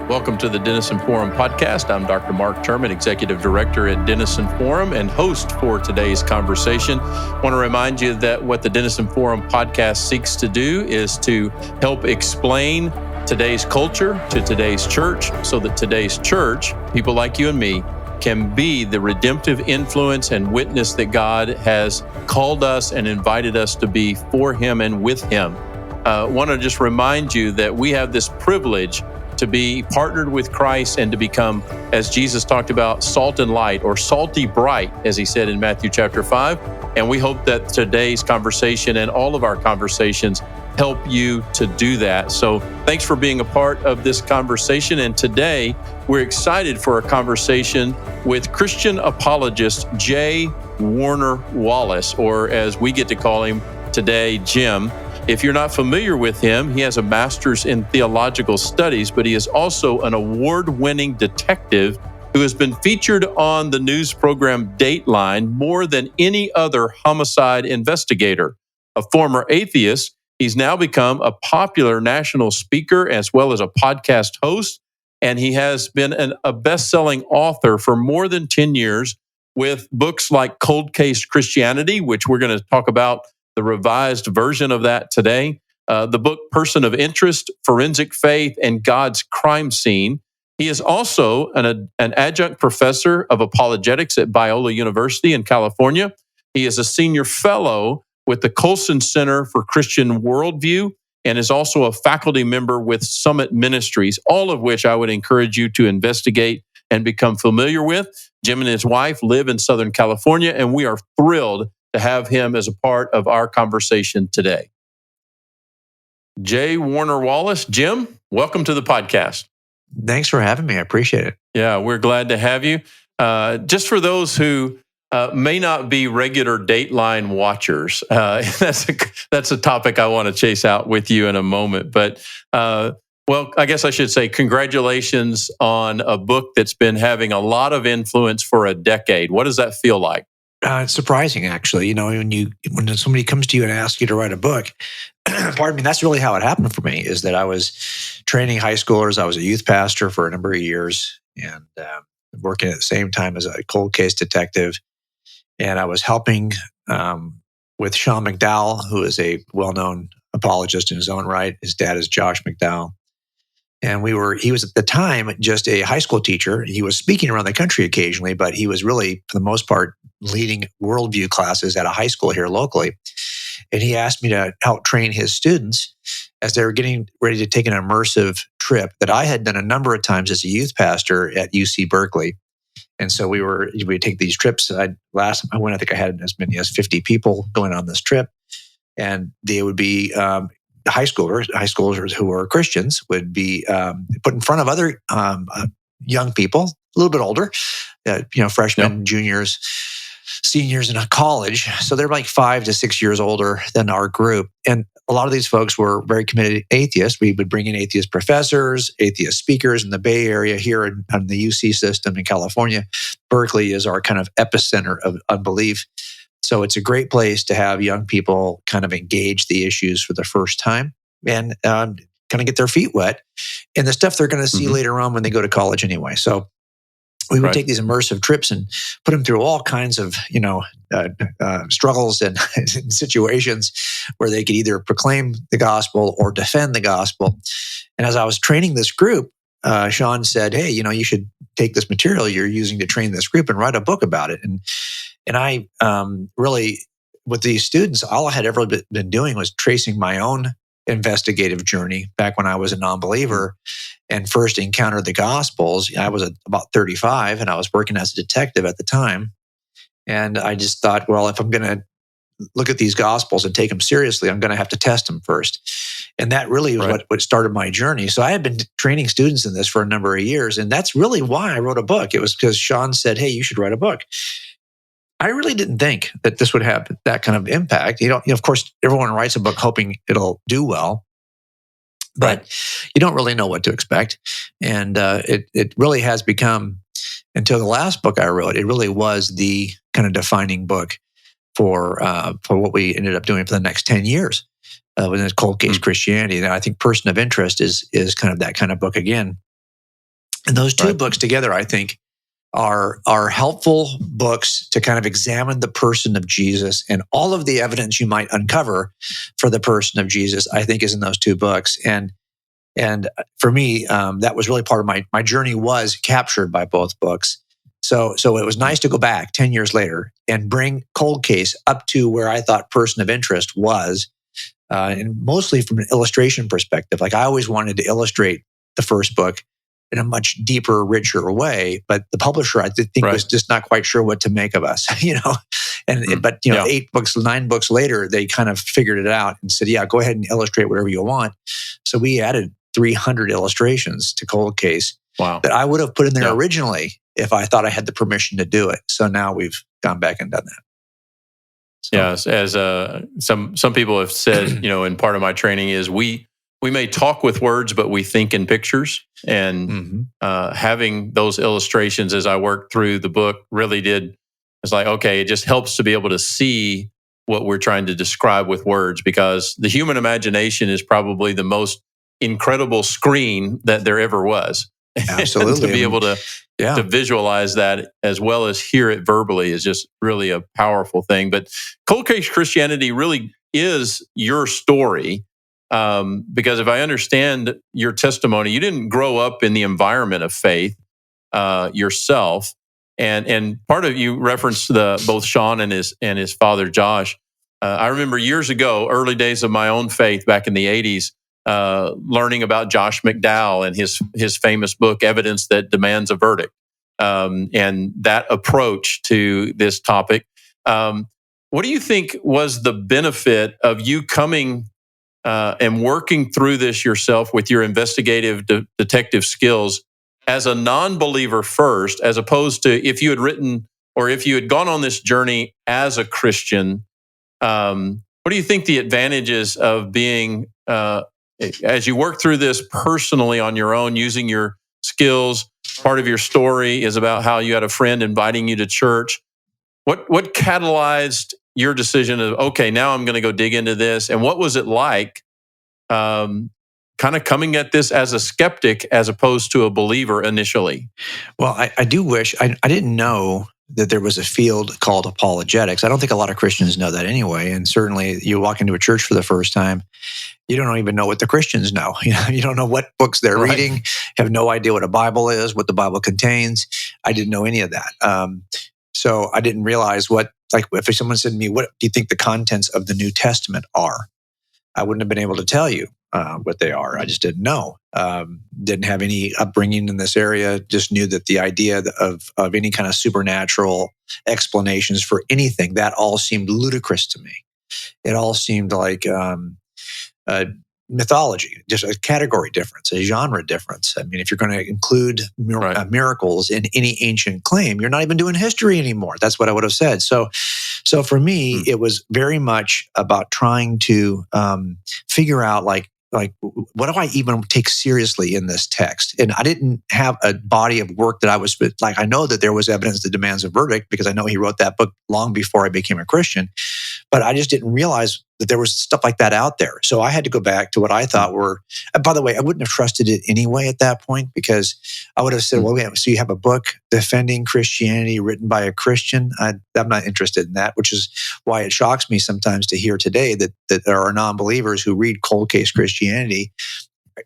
Welcome to the Denison Forum podcast. I'm Dr. Mark Terman, Executive Director at Denison Forum and host for today's conversation. I want to remind you that what the Denison Forum podcast seeks to do is to help explain today's culture to today's church so that today's church, people like you and me, can be the redemptive influence and witness that God has called us and invited us to be for Him and with Him. I want to just remind you that we have this privilege to be partnered with Christ and to become, as Jesus talked about, salt and light, or salty bright, as He said in Matthew chapter 5. And we hope that today's conversation and all of our conversations help you to do that. So thanks for being a part of this conversation. And today we're excited for a conversation with Christian apologist J. Warner Wallace, or as we get to call him today, Jim. If you're not familiar with him, he has a master's in theological studies, but he is also an award-winning detective who has been featured on the news program Dateline more than any other homicide investigator. A former atheist, he's now become a popular national speaker as well as a podcast host, and he has been a best-selling author for more than 10 years with books like Cold Case Christianity, which we're going to talk about the revised version of that today, the book Person of Interest, Forensic Faith, and God's Crime Scene. He is also an adjunct professor of apologetics at Biola University in California. He is a senior fellow with the Colson Center for Christian Worldview and is also a faculty member with Summit Ministries, all of which I would encourage you to investigate and become familiar with. Jim and his wife live in Southern California, and we are thrilled to have him as a part of our conversation today. J. Warner Wallace, Jim, welcome to the podcast. Thanks for having me. I appreciate it. Yeah, we're glad to have you. Just for those who may not be regular Dateline watchers, that's a topic I want to chase out with you in a moment. But well, I guess I should say congratulations on a book that's been having a lot of influence for a decade. What does that feel like? It's surprising, actually. You know, when somebody comes to you and asks you to write a book, pardon me, that's really how it happened for me, is that I was training high schoolers. I was a youth pastor for a number of years and working at the same time as a cold case detective. And I was helping with Sean McDowell, who is a well-known apologist in his own right. His dad is Josh McDowell. And he was at the time just a high school teacher. He was speaking around the country occasionally, but he was really, for the most part, leading worldview classes at a high school here locally. And he asked me to help train his students as they were getting ready to take an immersive trip that I had done a number of times as a youth pastor at UC Berkeley. And so we'd take these trips. Last time I went, I think I had as many as 50 people going on this trip. And they would be high schoolers who were Christians would be put in front of other young people, a little bit older, freshmen, juniors, seniors in a college. So they're like 5 to 6 years older than our group. And a lot of these folks were very committed atheists. We would bring in atheist professors, atheist speakers in the Bay Area here in the UC system in California. Berkeley is our kind of epicenter of unbelief. So it's a great place to have young people kind of engage the issues for the first time and kind of get their feet wet in the stuff they're going to see later on when they go to college anyway. So we would take these immersive trips and put them through all kinds of, struggles and situations where they could either proclaim the gospel or defend the gospel. And as I was training this group, Sean said, "Hey, you should take this material you're using to train this group and write a book about it." And I really, with these students, all I had ever been doing was tracing my own investigative journey back when I was a non-believer and first encountered the Gospels. I was about 35 and I was working as a detective at the time. And I just thought, well, if I'm going to look at these Gospels and take them seriously, I'm going to have to test them first. And that really was what started my journey. So I had been training students in this for a number of years. And that's really why I wrote a book. It was because Sean said, "Hey, you should write a book." I really didn't think that this would have that kind of impact. Of course, everyone writes a book hoping it'll do well, but you don't really know what to expect. And it really has become, until the last book I wrote, it really was the kind of defining book for what we ended up doing for the next 10 years within Cold Case Christianity. And I think Person of Interest is kind of that kind of book again. And those two Right. books together, I think, are helpful books to kind of examine the person of Jesus, and all of the evidence you might uncover for the person of Jesus, I think, is in those two books. And for me, that was really part of my journey was captured by both books. So it was nice to go back 10 years later and bring Cold Case up to where I thought Person of Interest was, and mostly from an illustration perspective. Like, I always wanted to illustrate the first book in a much deeper, richer way, but the publisher, I think, Right. was just not quite sure what to make of us, And but Yeah. 8 books, 9 books later, they kind of figured it out and said, "Yeah, go ahead and illustrate whatever you want." So we added 300 illustrations to Cold Case Wow. that I would have put in there Yeah. originally if I thought I had the permission to do it. So now we've gone back and done that. So, Yes, as some people have said, in part of my training is we may talk with words, but we think in pictures. And having those illustrations as I worked through the book really did. It's like, okay, it just helps to be able to see what we're trying to describe with words, because the human imagination is probably the most incredible screen that there ever was. Absolutely. To be able to Yeah. visualize that as well as hear it verbally is just really a powerful thing. But Cold Case Christianity really is your story, because if I understand your testimony, you didn't grow up in the environment of faith yourself, and part of you referenced both Sean and his father Josh. I remember years ago, early days of my own faith back in the 80s. Learning about Josh McDowell and his famous book, Evidence That Demands a Verdict, and that approach to this topic. What do you think was the benefit of you coming and working through this yourself with your investigative detective skills as a non-believer first, as opposed to if you had written or if you had gone on this journey as a Christian? What do you think the advantages of being as you work through this personally on your own, using your skills? Part of your story is about how you had a friend inviting you to church. What catalyzed your decision of, okay, now I'm going to go dig into this? And what was it like kind of coming at this as a skeptic as opposed to a believer initially? Well, I do wish I didn't know that there was a field called apologetics. I don't think a lot of Christians know that anyway. And certainly you walk into a church for the first time, you don't even know what the Christians know. You don't know what books they're Right. reading, have no idea what a Bible is, what the Bible contains. I didn't know any of that. So I didn't realize if someone said to me, "What do you think the contents of the New Testament are?" I wouldn't have been able to tell you what they are. I just didn't know. Didn't have any upbringing in this area. Just knew that the idea of any kind of supernatural explanations for anything, that all seemed ludicrous to me. It all seemed like mythology, just a category difference, a genre difference. I mean, if you're going to include miracles in any ancient claim, you're not even doing history anymore. That's what I would have said. So for me, it was very much about trying to figure out like what do I even take seriously in this text? And I didn't have a body of work that I was like, I know that there was evidence that demands a verdict because I know he wrote that book long before I became a Christian, but I just didn't realize that there was stuff like that out there. So I had to go back to what I thought were, by the way, I wouldn't have trusted it anyway at that point, because I would have said, well, so you have a book defending Christianity written by a Christian? I'm not interested in that, which is why it shocks me sometimes to hear today that there are non-believers who read Cold Case Christianity.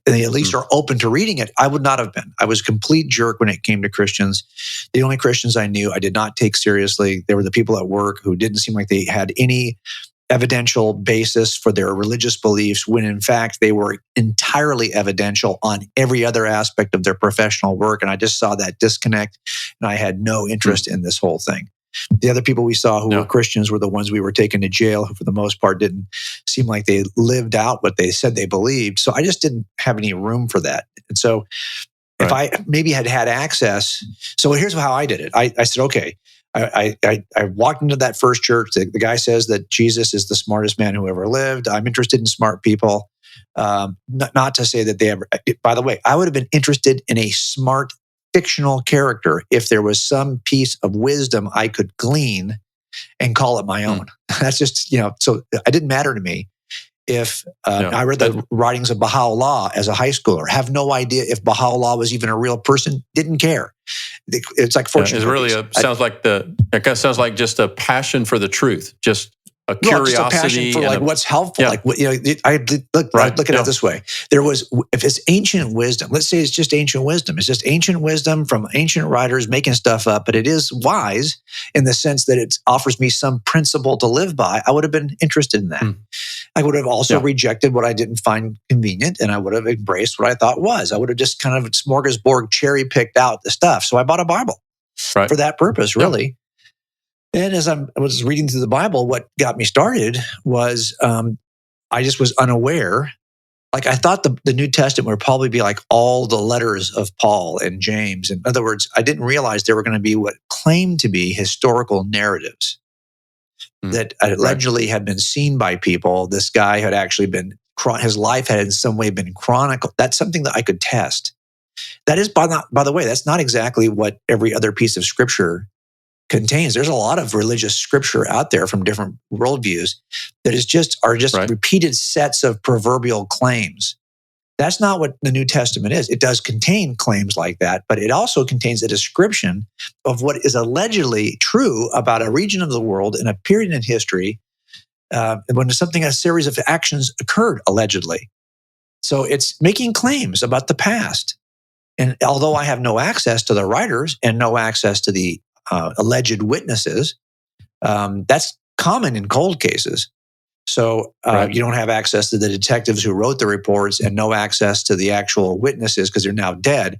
They at least are open to reading it. I would not have been. I was a complete jerk when it came to Christians. The only Christians I knew I did not take seriously. They were the people at work who didn't seem like they had any evidential basis for their religious beliefs, when in fact they were entirely evidential on every other aspect of their professional work. And I just saw that disconnect, and I had no interest in this whole thing. The other people we saw who were Christians were the ones we were taking to jail, who for the most part didn't seem like they lived out what they said they believed. So I just didn't have any room for that. And so if I maybe had access, so here's how I did it. I said, okay, I walked into that first church. The guy says that Jesus is the smartest man who ever lived. I'm interested in smart people. Not to say that they ever, by the way, I would have been interested in a smart fictional character if there was some piece of wisdom I could glean and call it my own. That's just, so it didn't matter to me. if I read the writings of Biola as a high schooler. Have no idea if Biola was even a real person. Didn't care. It's like fortune cookies. It sounds like just a passion for the truth, just a curiosity, just a passion for like what's helpful. Yeah. Like I look at it this way: if it's ancient wisdom, let's say it's just ancient wisdom. It's just ancient wisdom from ancient writers making stuff up, but it is wise in the sense that it offers me some principle to live by. I would have been interested in that. I would have also rejected what I didn't find convenient, and I would have embraced what I thought was. I would have just kind of smorgasbord cherry picked out the stuff. So I bought a Bible for that purpose, really. And as I was reading through the Bible, what got me started was I just was unaware. Like I thought the New Testament would probably be like all the letters of Paul and James. In other words, I didn't realize there were going to be what claimed to be historical narratives that allegedly had been seen by people. This guy had actually been, his life had in some way been chronicled. That's something that I could test. That is, by the way, that's not exactly what every other piece of scripture contains. There's a lot of religious scripture out there from different worldviews that are just repeated sets of proverbial claims. That's not what the New Testament is. It does contain claims like that, but it also contains a description of what is allegedly true about a region of the world in a period in history when a series of actions occurred, allegedly. So it's making claims about the past. And although I have no access to the writers and no access to the alleged witnesses, that's common in cold cases. So you don't have access to the detectives who wrote the reports and no access to the actual witnesses because they're now dead.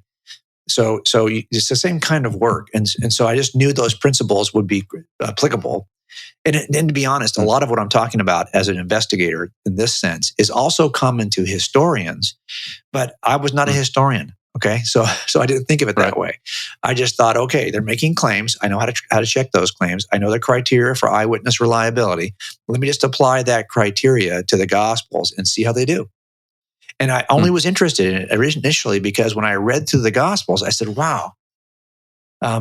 So it's the same kind of work. And so I just knew those principles would be applicable. And to be honest, a lot of what I'm talking about as an investigator in this sense is also common to historians, but I was not a historian. Okay, so I didn't think of it that way. I just thought, okay, they're making claims. I know how to check those claims. I know the criteria for eyewitness reliability. Let me just apply that criteria to the Gospels and see how they do. And I only was interested in it initially because when I read through the Gospels, I said, wow,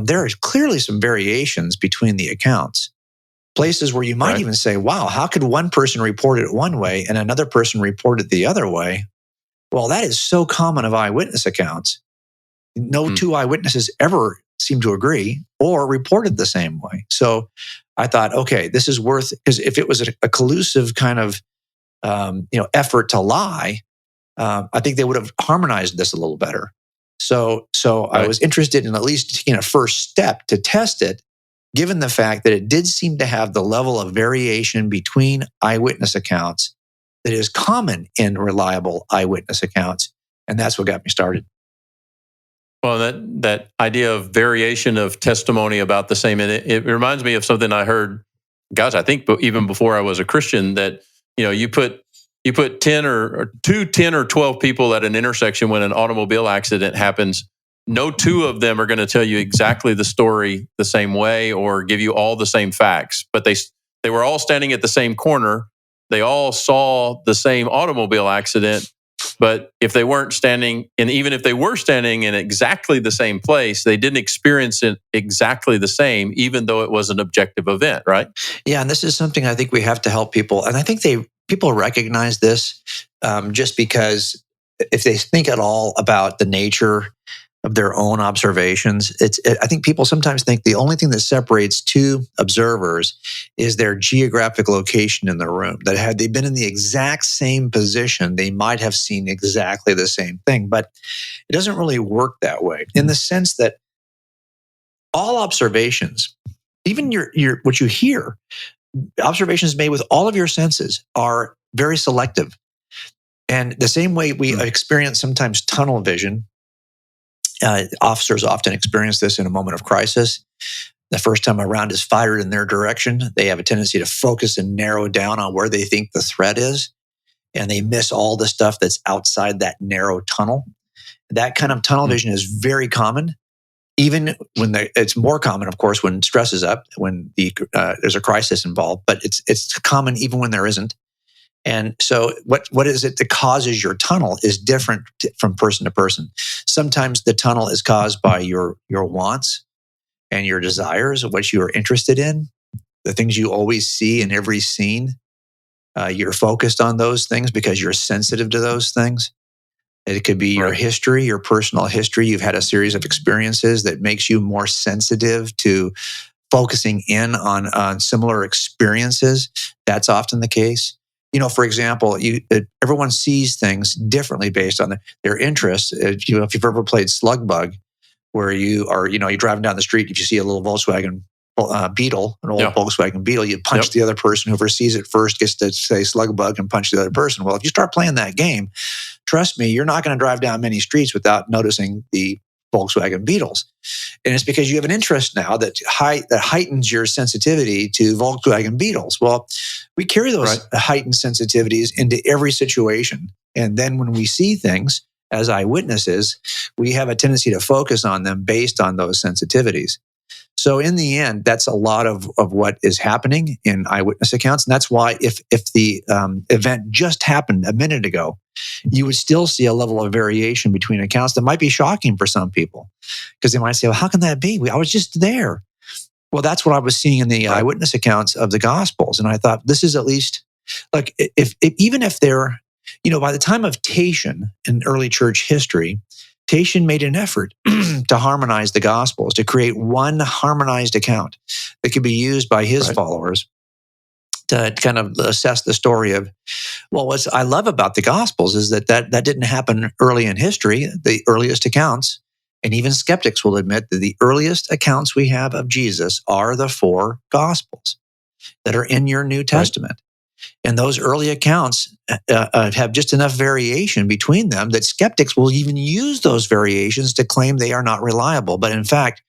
there are clearly some variations between the accounts. Places where you might even say, wow, how could one person report it one way and another person report it the other way? Well, that is so common of eyewitness accounts. No two eyewitnesses ever seem to agree or reported the same way. So I thought, okay, this is worth, because if it was a collusive kind of effort to lie, I think they would have harmonized this a little better. So I was interested in at least taking a first step to test it, given the fact that it did seem to have the level of variation between eyewitness accounts that is common in reliable eyewitness accounts. And that's what got me started. Well, that idea of variation of testimony about the same, and it reminds me of something I heard, I think even before I was a Christian, that you put 10 or 12 people at an intersection when an automobile accident happens. No two of them are going to tell you exactly the story the same way or give you all the same facts, but they were all standing at the same corner. They all saw the same automobile accident, but if they weren't standing, and even if they were standing in exactly the same place, they didn't experience it exactly the same, even though it was an objective event, right? Yeah, and this is something I think we have to help people. And I think people recognize this just because if they think at all about the nature of their own observations, I think people sometimes think the only thing that separates two observers is their geographic location in the room. That had they been in the exact same position, they might have seen exactly the same thing. But it doesn't really work that way, in the sense that all observations, even your what you hear, observations made with all of your senses, are very selective. And the same way we experience sometimes tunnel vision, officers often experience this in a moment of crisis. The first time a round is fired in their direction, they have a tendency to focus and narrow down on where they think the threat is, and they miss all the stuff that's outside that narrow tunnel. That kind of tunnel vision is very common, even when it's more common, of course, when stress is up, when there's a crisis involved, but it's common even when there isn't. And so what is it that causes your tunnel is different from person to person. Sometimes the tunnel is caused by your wants and your desires, what you are interested in, the things you always see in every scene. You're focused on those things because you're sensitive to those things. It could be your history, your personal history. You've had a series of experiences that makes you more sensitive to focusing in on similar experiences. That's often the case. For example, everyone sees things differently based on their interests. If you've ever played Slug Bug, where you're driving down the street, if you see a little Volkswagen Beetle, an old Volkswagen Beetle, you punch the other person. Whoever sees it first gets to say Slug Bug and punch the other person. Well, if you start playing that game, trust me, you're not going to drive down many streets without noticing the Volkswagen Beetles. And it's because you have an interest now that heightens your sensitivity to Volkswagen Beetles. Well, we carry those heightened sensitivities into every situation. And then when we see things as eyewitnesses, we have a tendency to focus on them based on those sensitivities. So in the end, that's a lot of what is happening in eyewitness accounts. And that's why if the event just happened a minute ago, you would still see a level of variation between accounts that might be shocking for some people, because they might say, well, how can that be? I was just there. Well, that's what I was seeing in the eyewitness accounts of the Gospels. And I thought, this is at least, like, even if they're, by the time of Tatian in early church history, Tatian made an effort to harmonize the Gospels, to create one harmonized account that could be used by his followers to kind of assess the story of, well, what I love about the Gospels is that didn't happen early in history. The earliest accounts, and even skeptics will admit that the earliest accounts we have of Jesus are the 4 Gospels that are in your New Testament. And those early accounts have just enough variation between them that skeptics will even use those variations to claim they are not reliable. But in fact,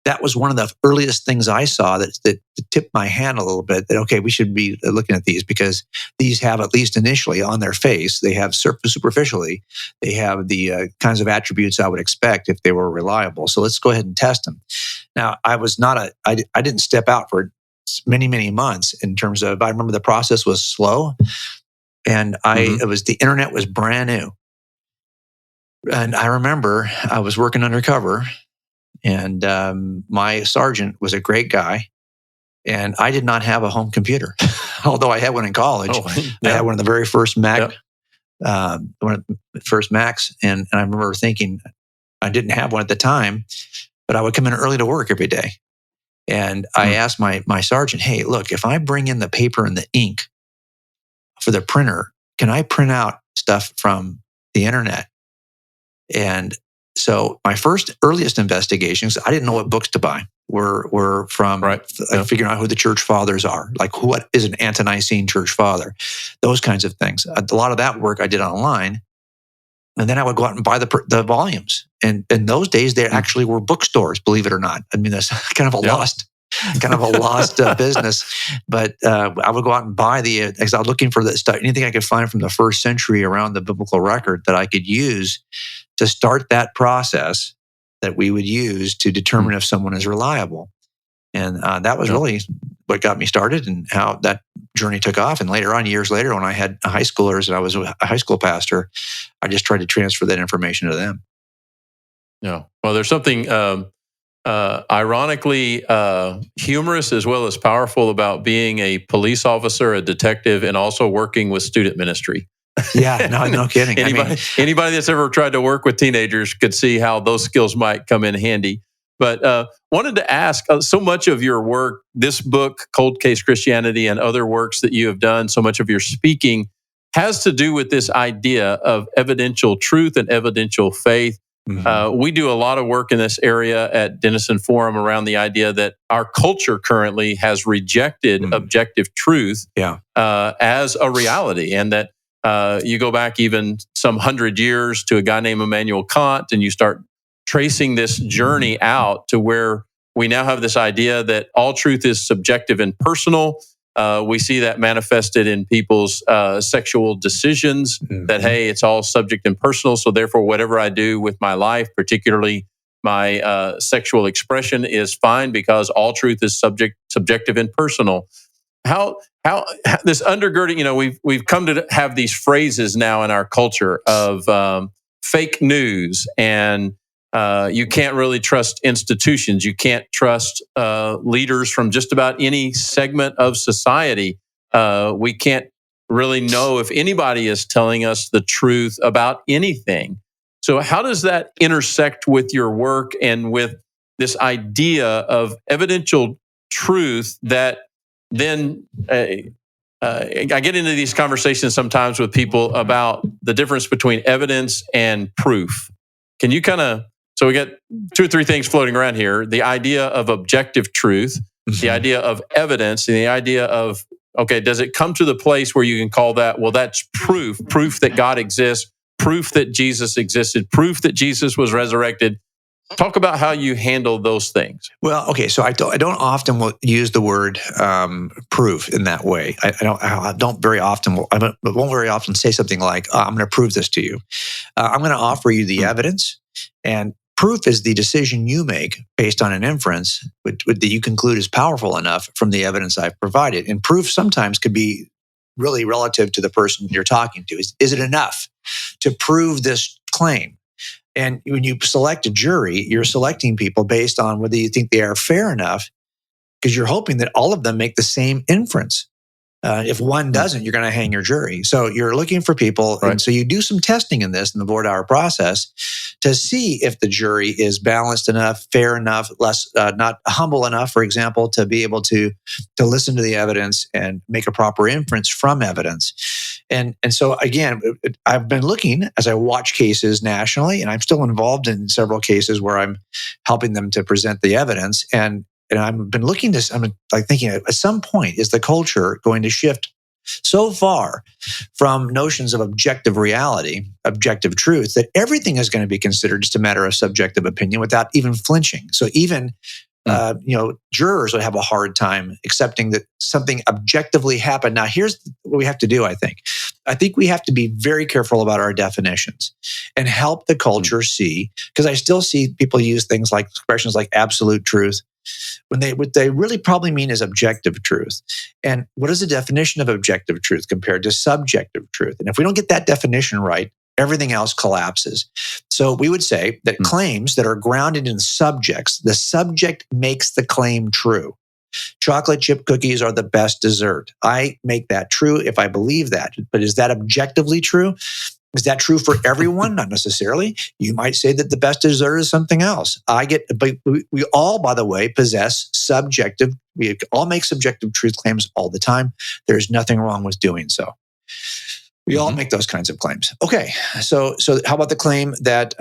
that was one of the earliest things I saw that tipped my hand a little bit, that, okay, we should be looking at these, because these have, at least initially on their face, they have superficially, they have the kinds of attributes I would expect if they were reliable. So let's go ahead and test them. Now, I didn't step out for many, many months in terms of, I remember the process was slow, and the internet was brand new. And I remember I was working undercover, and my sergeant was a great guy, and I did not have a home computer, although I had one in college. I had one of the very first Macs, and I remember thinking, I didn't have one at the time, but I would come in early to work every day. And I asked my sergeant, hey, look, if I bring in the paper and the ink for the printer, can I print out stuff from the internet? And so my earliest investigations, I didn't know what books to buy, were from figuring out who the church fathers are, like what is an ante-Nicene church father, those kinds of things. A lot of that work I did online. And then I would go out and buy the volumes. And in those days, there actually were bookstores, believe it or not. I mean, that's kind of a lost business. But I would go out and buy because I was looking for anything I could find from the first century around the biblical record that I could use to start that process that we would use to determine if someone is reliable. And that was really what got me started, and how that journey took off. And later on, years later, when I had high schoolers and I was a high school pastor, I just tried to transfer that information to them. Yeah. Well, there's something ironically humorous as well as powerful about being a police officer, a detective, and also working with student ministry. Yeah, no kidding. Anybody that's ever tried to work with teenagers could see how those skills might come in handy. But wanted to ask, so much of your work, this book, Cold Case Christianity, and other works that you have done, so much of your speaking has to do with this idea of evidential truth and evidential faith. We do a lot of work in this area at Denison Forum around the idea that our culture currently has rejected objective truth as a reality, and that you go back even some 100 years to a guy named Immanuel Kant, and you start tracing this journey out to where we now have this idea that all truth is subjective and personal. We see that manifested in people's sexual decisions, that, hey, it's all subject and personal. So therefore, whatever I do with my life, particularly my sexual expression, is fine because all truth is subjective and personal. How this undergirding, we've come to have these phrases now in our culture of fake news, and you can't really trust institutions. You can't trust leaders from just about any segment of society. We can't really know if anybody is telling us the truth about anything. So how does that intersect with your work and with this idea of evidential truth that then I get into these conversations sometimes with people about the difference between evidence and proof. Can you so we got two or three things floating around here: the idea of objective truth, the idea of evidence, and the idea of, okay, does it come to the place where you can call that, well, that's proof that God exists, proof that Jesus existed, proof that Jesus was resurrected? Talk about how you handle those things. Well, okay, so I don't often use the word proof in that way. I don't very often. I won't very often say something like, "I'm going to prove this to you." I'm going to offer you the evidence, and proof is the decision you make based on an inference that you conclude is powerful enough from the evidence I've provided. And proof sometimes could be really relative to the person you're talking to. Is it enough to prove this claim? And when you select a jury, you're selecting people based on whether you think they are fair enough, because you're hoping that all of them make the same inference. If one doesn't, you're going to hang your jury. So you're looking for people. Right. And so you do some testing in this, in the board-hour process, to see if the jury is balanced enough, fair enough, not humble enough, for example, to be able to listen to the evidence and make a proper inference from evidence. And so again, I've been looking as I watch cases nationally, and I'm still involved in several cases where I'm helping them to present the evidence. And I've been looking this, I'm like thinking, at some point, is the culture going to shift so far from notions of objective reality, objective truth, that everything is going to be considered just a matter of subjective opinion without even flinching? So even jurors would have a hard time accepting that something objectively happened. Now, here's what we have to do, I think. I think we have to be very careful about our definitions and help the culture see, because I still see people use things like expressions like absolute truth, when what they really probably mean is objective truth. And what is the definition of objective truth compared to subjective truth? And if we don't get that definition right, everything else collapses. So we would say that claims that are grounded in subjects, the subject makes the claim true. Chocolate chip cookies are the best dessert. I make that true if I believe that. But is that objectively true? Is that true for everyone? Not necessarily. You might say that the best dessert is something else. But we all, by the way, we all make subjective truth claims all the time. There's nothing wrong with doing so. We all make those kinds of claims. Okay, so how about the claim that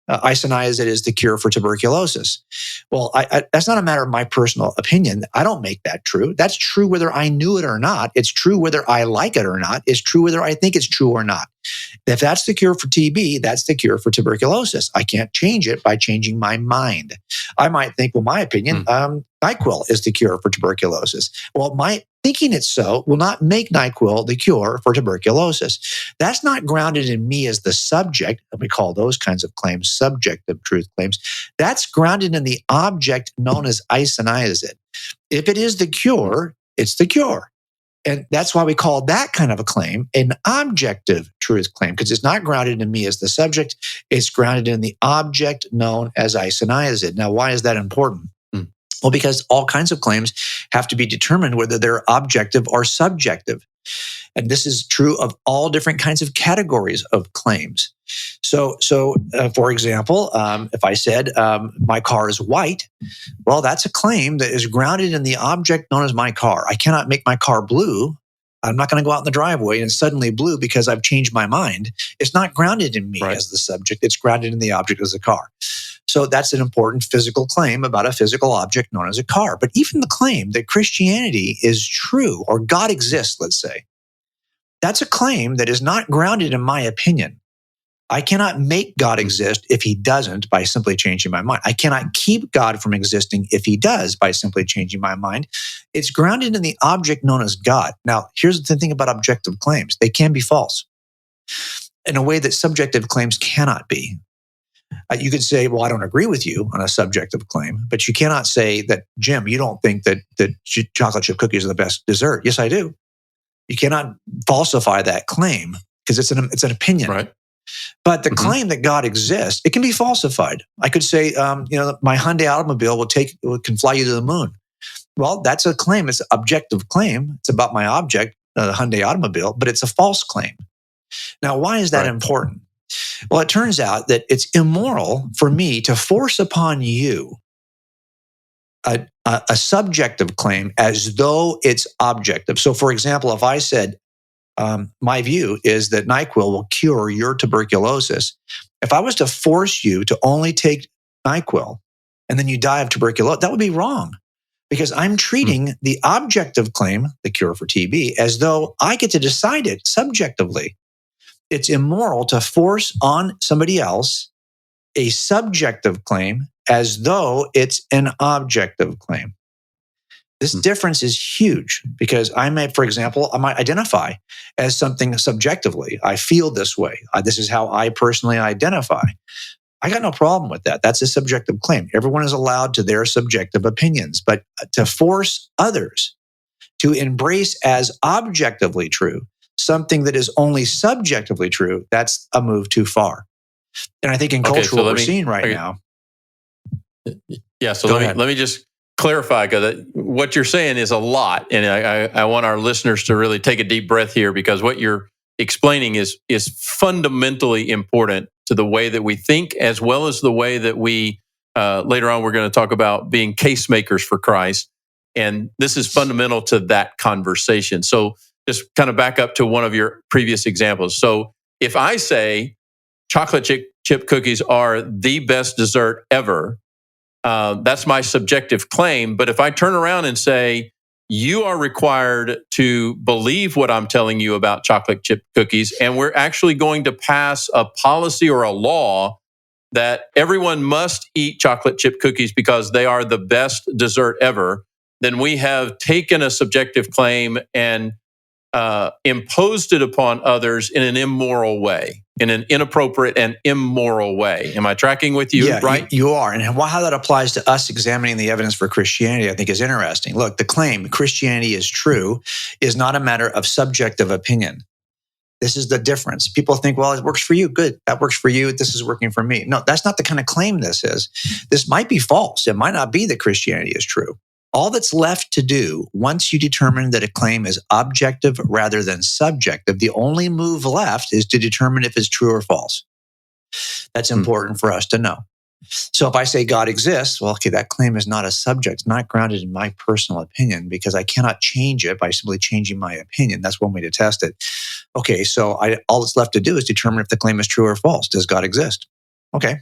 isoniazid is the cure for tuberculosis? Well, that's not a matter of my personal opinion. I don't make that true. That's true whether I knew it or not. It's true whether I like it or not. It's true whether I think it's true or not. If that's the cure for TB, that's the cure for tuberculosis. I can't change it by changing my mind. I might think, well, my opinion, NyQuil is the cure for tuberculosis. Well, my thinking it so will not make NyQuil the cure for tuberculosis. That's not grounded in me as the subject, and we call those kinds of claims subjective truth claims. That's grounded in the object known as isoniazid. If it is the cure, it's the cure. And that's why we call that kind of a claim an objective truth claim, because it's not grounded in me as the subject. It's grounded in the object known as isoniazid. Now, why is that important? Well, because all kinds of claims have to be determined whether they're objective or subjective. And this is true of all different kinds of categories of claims. So for example, if I said my car is white, well, that's a claim that is grounded in the object known as my car. I cannot make my car blue. I'm not going to go out in the driveway and it's suddenly blue because I've changed my mind. It's not grounded in me as the subject. It's grounded in the object as a car. So that's an important physical claim about a physical object known as a car. But even the claim that Christianity is true or God exists, let's say, that's a claim that is not grounded in my opinion. I cannot make God exist if he doesn't by simply changing my mind. I cannot keep God from existing if he does by simply changing my mind. It's grounded in the object known as God. Now, here's the thing about objective claims. They can be false in a way that subjective claims cannot be. You could say, well, I don't agree with you on a subjective claim, but you cannot say that, Jim, you don't think that chocolate chip cookies are the best dessert. Yes, I do. You cannot falsify that claim because it's an opinion. Right. But the claim that God exists, it can be falsified. I could say, my Hyundai automobile can fly you to the moon. Well, that's a claim. It's an objective claim. It's about my object. the Hyundai automobile, but it's a false claim. Now, why is that important? Well, it turns out that it's immoral for me to force upon you a subjective claim as though it's objective. So, for example, if I said, my view is that NyQuil will cure your tuberculosis, if I was to force you to only take NyQuil and then you die of tuberculosis, that would be wrong, because I'm treating the objective claim, the cure for TB, as though I get to decide it subjectively. It's immoral to force on somebody else a subjective claim as though it's an objective claim. This difference is huge, because I might identify as something subjectively. I feel this way. This is how I personally identify. I got no problem with that. That's a subjective claim. Everyone is allowed to their subjective opinions, but to force others to embrace as objectively true something that is only subjectively true, that's a move too far. And I think in culture, what we're seeing right now. Yeah, so let me just clarify, because what you're saying is a lot, and I want our listeners to really take a deep breath here, because what you're explaining is fundamentally important to the way that we think, as well as the way that we, later on, we're going to talk about being case makers for Christ. And this is fundamental to that conversation. So just kind of back up to one of your previous examples. So if I say chocolate chip cookies are the best dessert ever, that's my subjective claim. But if I turn around and say, you are required to believe what I'm telling you about chocolate chip cookies, and we're actually going to pass a policy or a law that everyone must eat chocolate chip cookies because they are the best dessert ever, then we have taken a subjective claim and imposed it upon others in an immoral way, in an inappropriate and immoral way. Am I tracking with you? Yeah, right? You are. And how that applies to us examining the evidence for Christianity, I think, is interesting. Look, the claim Christianity is true is not a matter of subjective opinion. This is the difference. People think, well, it works for you. Good. That works for you. This is working for me. No, that's not the kind of claim this is. This might be false. It might not be that Christianity is true. All that's left to do, once you determine that a claim is objective rather than subjective, the only move left is to determine if it's true or false. That's important for us to know. So if I say God exists, well, okay, that claim is not a subject, it's not grounded in my personal opinion, because I cannot change it by simply changing my opinion. That's one way to test it. Okay, so all that's left to do is determine if the claim is true or false. Does God exist? Okay.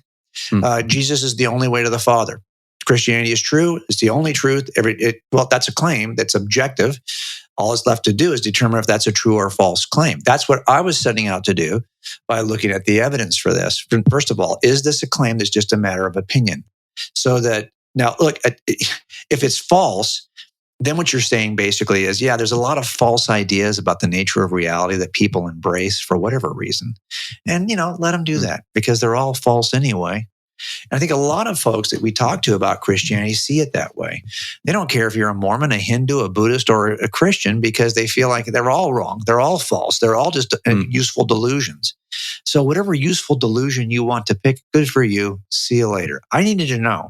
Jesus is the only way to the Father. Christianity is true. It's the only truth. Well, that's a claim that's objective. All that's left to do is determine if that's a true or false claim. That's what I was setting out to do by looking at the evidence for this. First of all, is this a claim that's just a matter of opinion? So that, now look, if it's false, then what you're saying basically is, yeah, there's a lot of false ideas about the nature of reality that people embrace for whatever reason. And, let them do that, because they're all false anyway. And I think a lot of folks that we talk to about Christianity see it that way. They don't care if you're a Mormon, a Hindu, a Buddhist, or a Christian, because they feel like they're all wrong. They're all false. They're all just useful delusions. So whatever useful delusion you want to pick, good for you. See you later. I needed to know,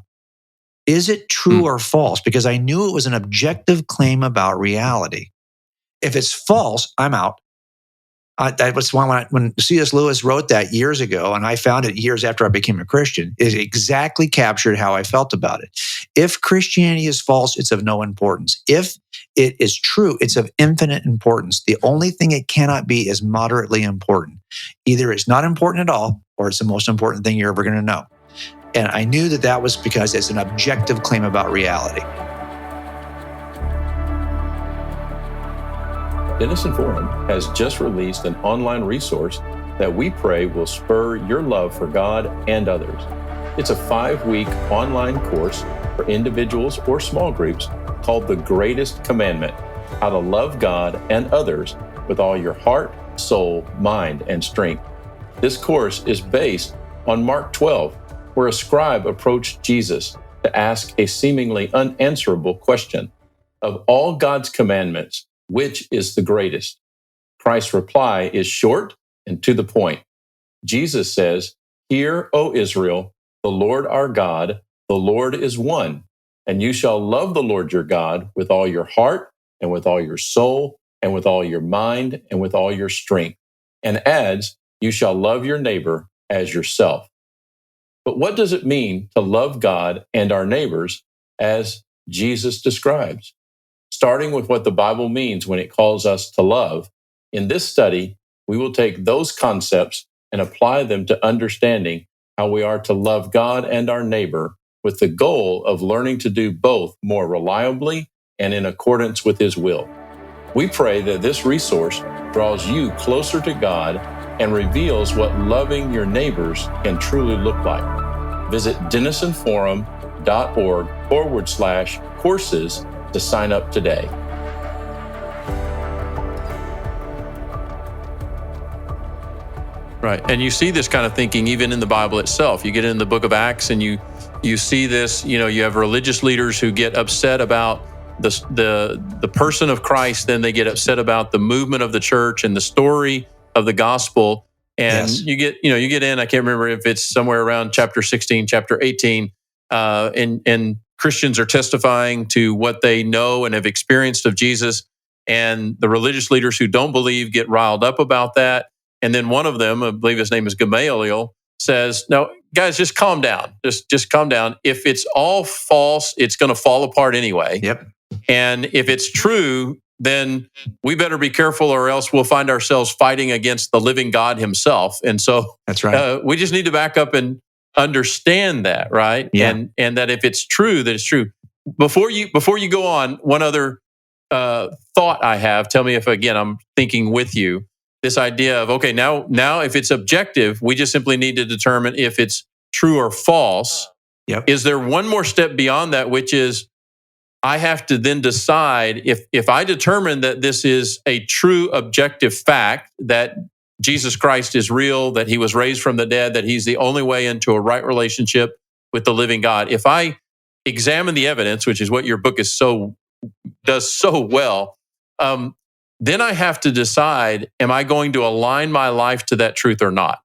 is it true or false? Because I knew it was an objective claim about reality. If it's false, I'm out. That was when C.S. Lewis wrote that years ago, and I found it years after I became a Christian, it exactly captured how I felt about it. If Christianity is false, it's of no importance. If it is true, it's of infinite importance. The only thing it cannot be is moderately important. Either it's not important at all, or it's the most important thing you're ever going to know. And I knew that was because it's an objective claim about reality. Denison Forum has just released an online resource that we pray will spur your love for God and others. It's a 5-week online course for individuals or small groups called The Greatest Commandment: How to Love God and Others with All Your Heart, Soul, Mind, and Strength. This course is based on Mark 12, where a scribe approached Jesus to ask a seemingly unanswerable question. Of all God's commandments, which is the greatest? Christ's reply is short and to the point. Jesus says, "Hear, O Israel, the Lord our God, the Lord is one, and you shall love the Lord your God with all your heart and with all your soul and with all your mind, and with all your strength. And adds, you shall love your neighbor as yourself. But what does it mean to love God and our neighbors as Jesus describes? Starting with what the Bible means when it calls us to love, in this study, we will take those concepts and apply them to understanding how we are to love God and our neighbor with the goal of learning to do both more reliably and in accordance with His will. We pray that this resource draws you closer to God and reveals what loving your neighbors can truly look like. Visit denisonforum.org/courses to sign up today. Right. And you see this kind of thinking even in the Bible itself. You get in the book of Acts and you see this, you have religious leaders who get upset about the person of Christ, then they get upset about the movement of the church and the story of the gospel. And yes. you get in, I can't remember if it's somewhere around chapter 16, chapter 18, and Christians are testifying to what they know and have experienced of Jesus. And the religious leaders who don't believe get riled up about that. And then one of them, I believe his name is Gamaliel, says, no, guys, just calm down. Just calm down. If it's all false, it's going to fall apart anyway. Yep. And if it's true, then we better be careful or else we'll find ourselves fighting against the living God Himself. And so that's right. We just need to back up and understand that, right? Yeah. And that if it's true, that it's true. Before you go on, one other thought I have, tell me if, again, I'm thinking with you, this idea of, okay, now if it's objective, we just simply need to determine if it's true or false. Yep. Is there one more step beyond that, which is I have to then decide if I determine that this is a true objective fact, that Jesus Christ is real, that He was raised from the dead, that He's the only way into a right relationship with the living God. If I examine the evidence, which is what your book does so well, then I have to decide, am I going to align my life to that truth or not?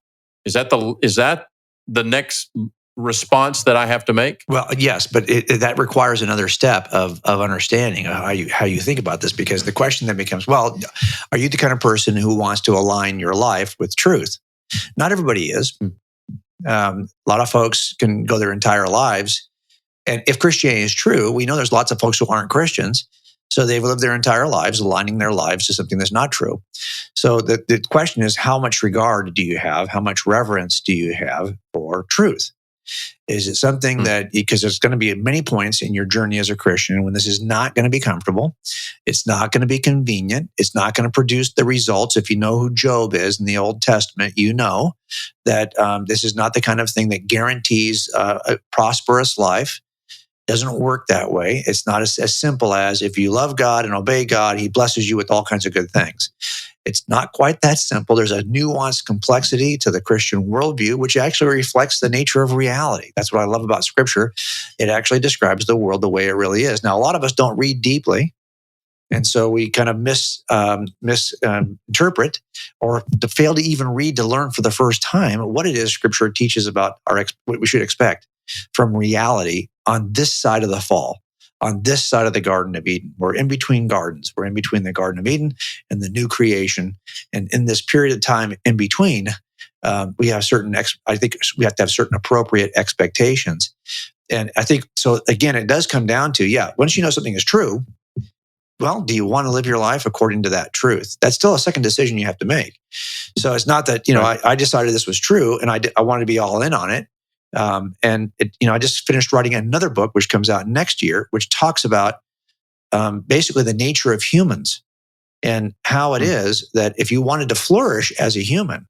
Is that the next response that I have to make? Well, yes, but that requires another step of understanding how you think about this, because the question then becomes, well, are you the kind of person who wants to align your life with truth? Not everybody is. A lot of folks can go their entire lives. And if Christianity is true, we know there's lots of folks who aren't Christians. So they've lived their entire lives aligning their lives to something that's not true. So the question is, how much regard do you have? How much reverence do you have for truth? Is it something that, because there's going to be many points in your journey as a Christian when this is not going to be comfortable, it's not going to be convenient, it's not going to produce the results. If you know who Job is in the Old Testament, you know that this is not the kind of thing that guarantees a prosperous life. Doesn't work that way. It's not as simple as if you love God and obey God, He blesses you with all kinds of good things. It's not quite that simple. There's a nuanced complexity to the Christian worldview, which actually reflects the nature of reality. That's what I love about Scripture. It actually describes the world the way it really is. Now, a lot of us don't read deeply, and so we kind of misinterpret or to fail to even read to learn for the first time what it is Scripture teaches about what we should expect from reality on this side of the fall, on this side of the Garden of Eden. We're in between gardens. We're in between the Garden of Eden and the new creation. And in this period of time in between, we have I think we have to have certain appropriate expectations. And I think, so again, it does come down to, once you know something is true, well, do you want to live your life according to that truth? That's still a second decision you have to make. So it's not that, I decided this was true and I wanted to be all in on it. I just finished writing another book, which comes out next year, which talks about basically the nature of humans and how it is that if you wanted to flourish as a human,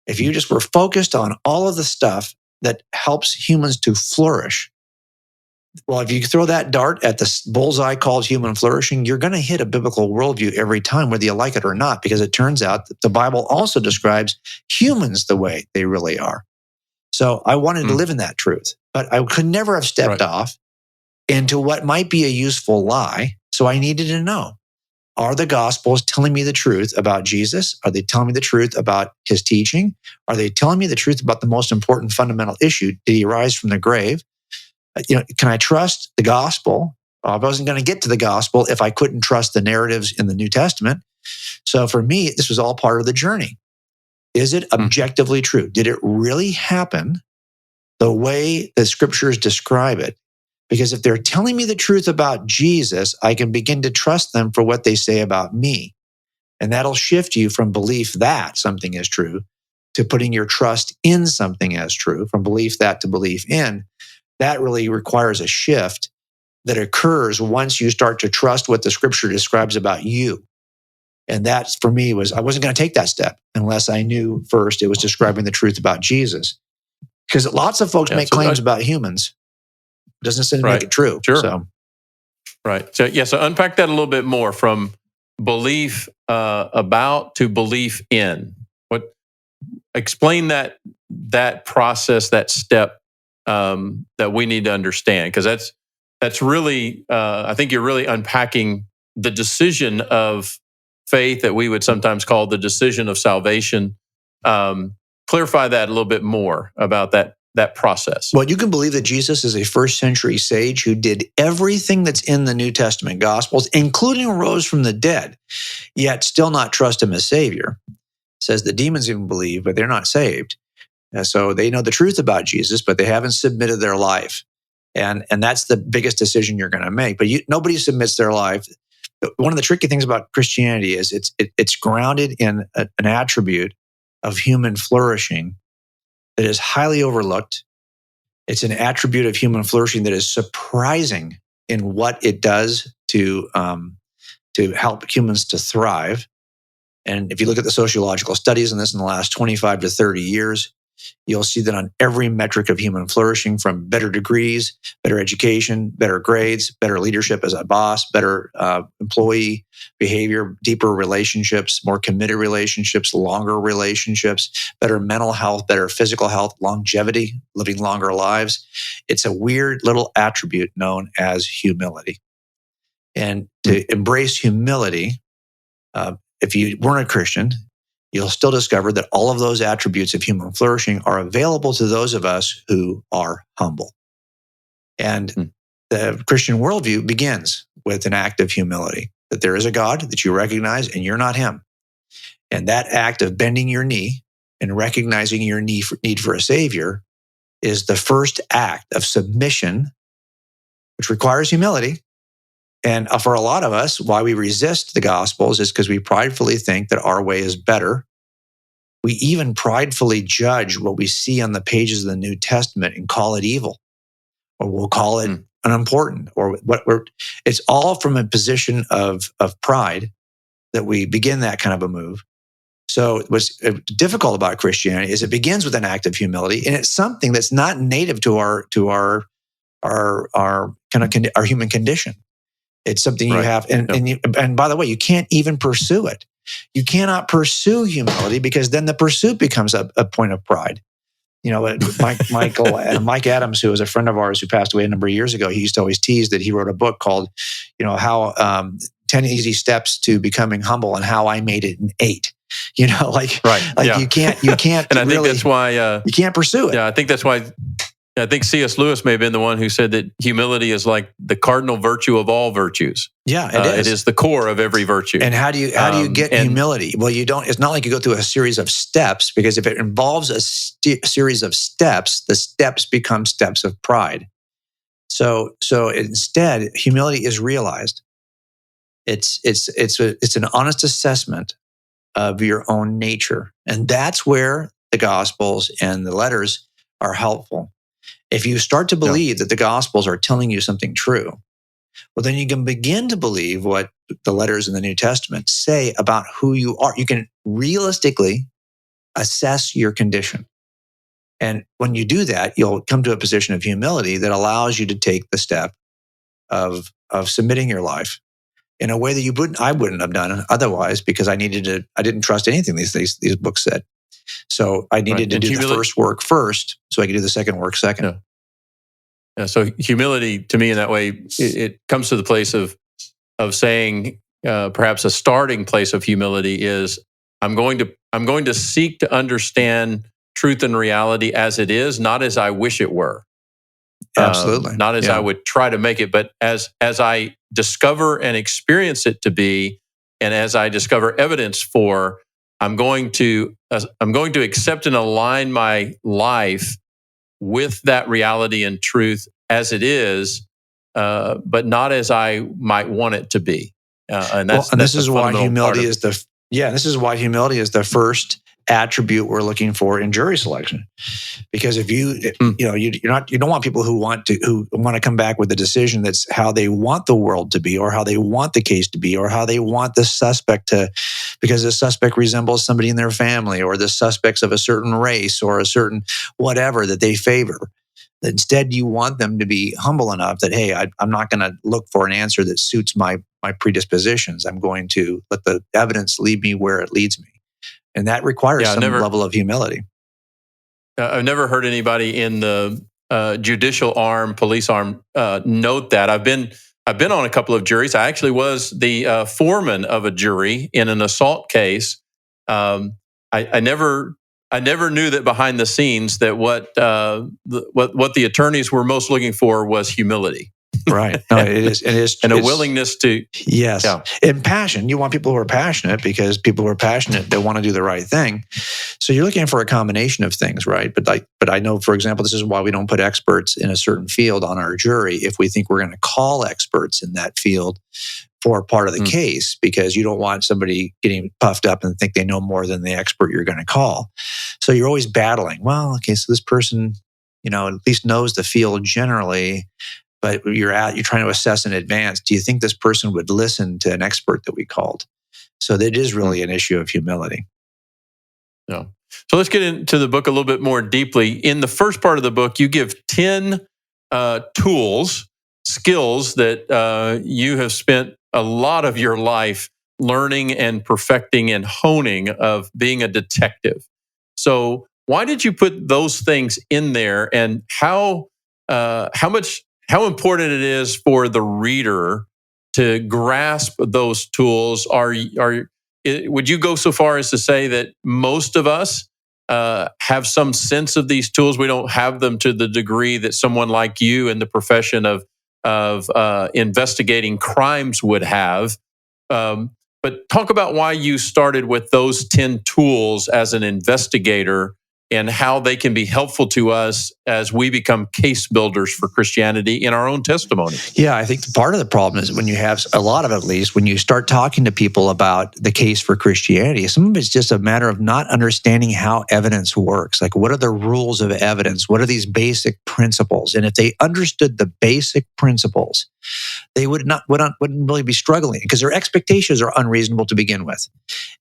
if you just were focused on all of the stuff that helps humans to flourish, well, if you throw that dart at the bullseye called human flourishing, you're going to hit a biblical worldview every time, whether you like it or not, because it turns out that the Bible also describes humans the way they really are. So I wanted to live in that truth, but I could never have stepped off into what might be a useful lie. So I needed to know, are the Gospels telling me the truth about Jesus? Are they telling me the truth about His teaching? Are they telling me the truth about the most important fundamental issue? Did He rise from the grave? Can I trust the Gospel I wasn't going to get to the gospel if I couldn't trust the narratives in the New Testament. So for me, this was all part of the journey. Is it objectively true? Did it really happen the way the scriptures describe it? Because if they're telling me the truth about Jesus, I can begin to trust them for what they say about me. And that'll shift you from belief that something is true to putting your trust in something as true, from belief that to belief in. That really requires a shift that occurs once you start to trust what the scripture describes about you. And that, for me, I wasn't going to take that step unless I knew first it was describing the truth about Jesus. Because lots of folks make claims about humans. It doesn't necessarily make it true. Sure. So. Right. So unpack that a little bit more, from belief about to belief in. Explain that process, that step that we need to understand, because that's really, I think you're really unpacking the decision of faith that we would sometimes call the decision of salvation. Clarify that a little bit more about that process. Well, you can believe that Jesus is a first century sage who did everything that's in the New Testament Gospels, including rose from the dead, yet still not trust him as Savior. It says the demons even believe, but they're not saved. So they know the truth about Jesus, but they haven't submitted their life. And that's the biggest decision you're going to make. But nobody submits their life. One of the tricky things about Christianity is it's grounded in an attribute of human flourishing that is highly overlooked. It's an attribute of human flourishing that is surprising in what it does to help humans to thrive. And if you look at the sociological studies on this in the last 25 to 30 years, you'll see that on every metric of human flourishing, from better degrees, better education, better grades, better leadership as a boss, better employee behavior, deeper relationships, more committed relationships, longer relationships, better mental health, better physical health, longevity, living longer lives. It's a weird little attribute known as humility. And to embrace humility, if you weren't a Christian, you'll still discover that all of those attributes of human flourishing are available to those of us who are humble. And the Christian worldview begins with an act of humility, that there is a God that you recognize and you're not him. And that act of bending your knee and recognizing your need for a savior is the first act of submission, which requires humility. And for a lot of us, why we resist the Gospels is because we pridefully think that our way is better. We even pridefully judge what we see on the pages of the New Testament and call it evil, or we'll call it unimportant, or it's all from a position of pride that we begin that kind of a move. So what's difficult about Christianity is it begins with an act of humility, and it's something that's not native to our human condition. It's something you have, and by the way, you can't even pursue it. You cannot pursue humility because then the pursuit becomes a point of pride. You know, Mike Adams, who was a friend of ours who passed away a number of years ago, he used to always tease that he wrote a book called, how 10 Easy Steps to Becoming Humble and How I Made It in 8. You can't, and I think that's why you can't pursue it. Yeah, I think that's why. I think C.S. Lewis may have been the one who said that humility is like the cardinal virtue of all virtues. Yeah, it is. It is the core of every virtue. And how do you get humility? Well, you don't. It's not like you go through a series of steps, because if it involves a series of steps, the steps become steps of pride. So instead, humility is realized. It's an honest assessment of your own nature, and that's where the Gospels and the letters are helpful. If you start to believe that the Gospels are telling you something true, well, then you can begin to believe what the letters in the New Testament say about who you are. You can realistically assess your condition. And when you do that, you'll come to a position of humility that allows you to take the step of submitting your life in a way that I wouldn't have done otherwise, because I didn't trust anything these books said. So I needed to do the first work first so I could do the second work second. Yeah. So humility, to me, in that way, it comes to the place of saying, perhaps a starting place of humility is, I'm going to seek to understand truth and reality as it is, not as I wish it were. Absolutely. Not as I would try to make it, but as I discover and experience it to be, and as I discover evidence for, I'm going to accept and align my life with that reality and truth as it is, but not as I might want it to be. This is why humility is the first attribute we're looking for in jury selection. Because if you don't want people who want to come back with a decision that's how they want the world to be, or how they want the case to be, or how they want the suspect to, because the suspect resembles somebody in their family, or the suspect's of a certain race or a certain whatever that they favor. Instead, you want them to be humble enough that, hey, I'm not going to look for an answer that suits my predispositions. I'm going to let the evidence lead me where it leads me. And that requires some level of humility. I've never heard anybody in the judicial arm, police arm, note that. I've been on a couple of juries. I actually was the foreman of a jury in an assault case. I never knew that behind the scenes that what the attorneys were most looking for was humility. Right. No, it is, and a willingness to. Yes. Yeah. And passion. You want people who are passionate, because people who are passionate, they want to do the right thing. So you're looking for a combination of things, right? But I know, for example, this is why we don't put experts in a certain field on our jury if we think we're going to call experts in that field for part of the case, because you don't want somebody getting puffed up and think they know more than the expert you're going to call. So you're always battling. Well, okay, so this person, at least knows the field generally, but you're trying to assess in advance. Do you think this person would listen to an expert that we called? So that is really an issue of humility. Yeah. So let's get into the book a little bit more deeply. In the first part of the book, you give 10 skills that you have spent a lot of your life learning and perfecting and honing of being a detective. So why did you put those things in there, and how important it is for the reader to grasp those tools? Would you go so far as to say that most of us have some sense of these tools? We don't have them to the degree that someone like you in the profession of investigating crimes would have. But talk about why you started with those 10 tools as an investigator, and how they can be helpful to us as we become case builders for Christianity in our own testimony. Yeah, I think part of the problem is when you have, a lot of it at least, when you start talking to people about the case for Christianity, some of it's just a matter of not understanding how evidence works. Like, what are the rules of evidence? What are these basic principles? And if they understood the basic principles, they wouldn't really be struggling, because their expectations are unreasonable to begin with.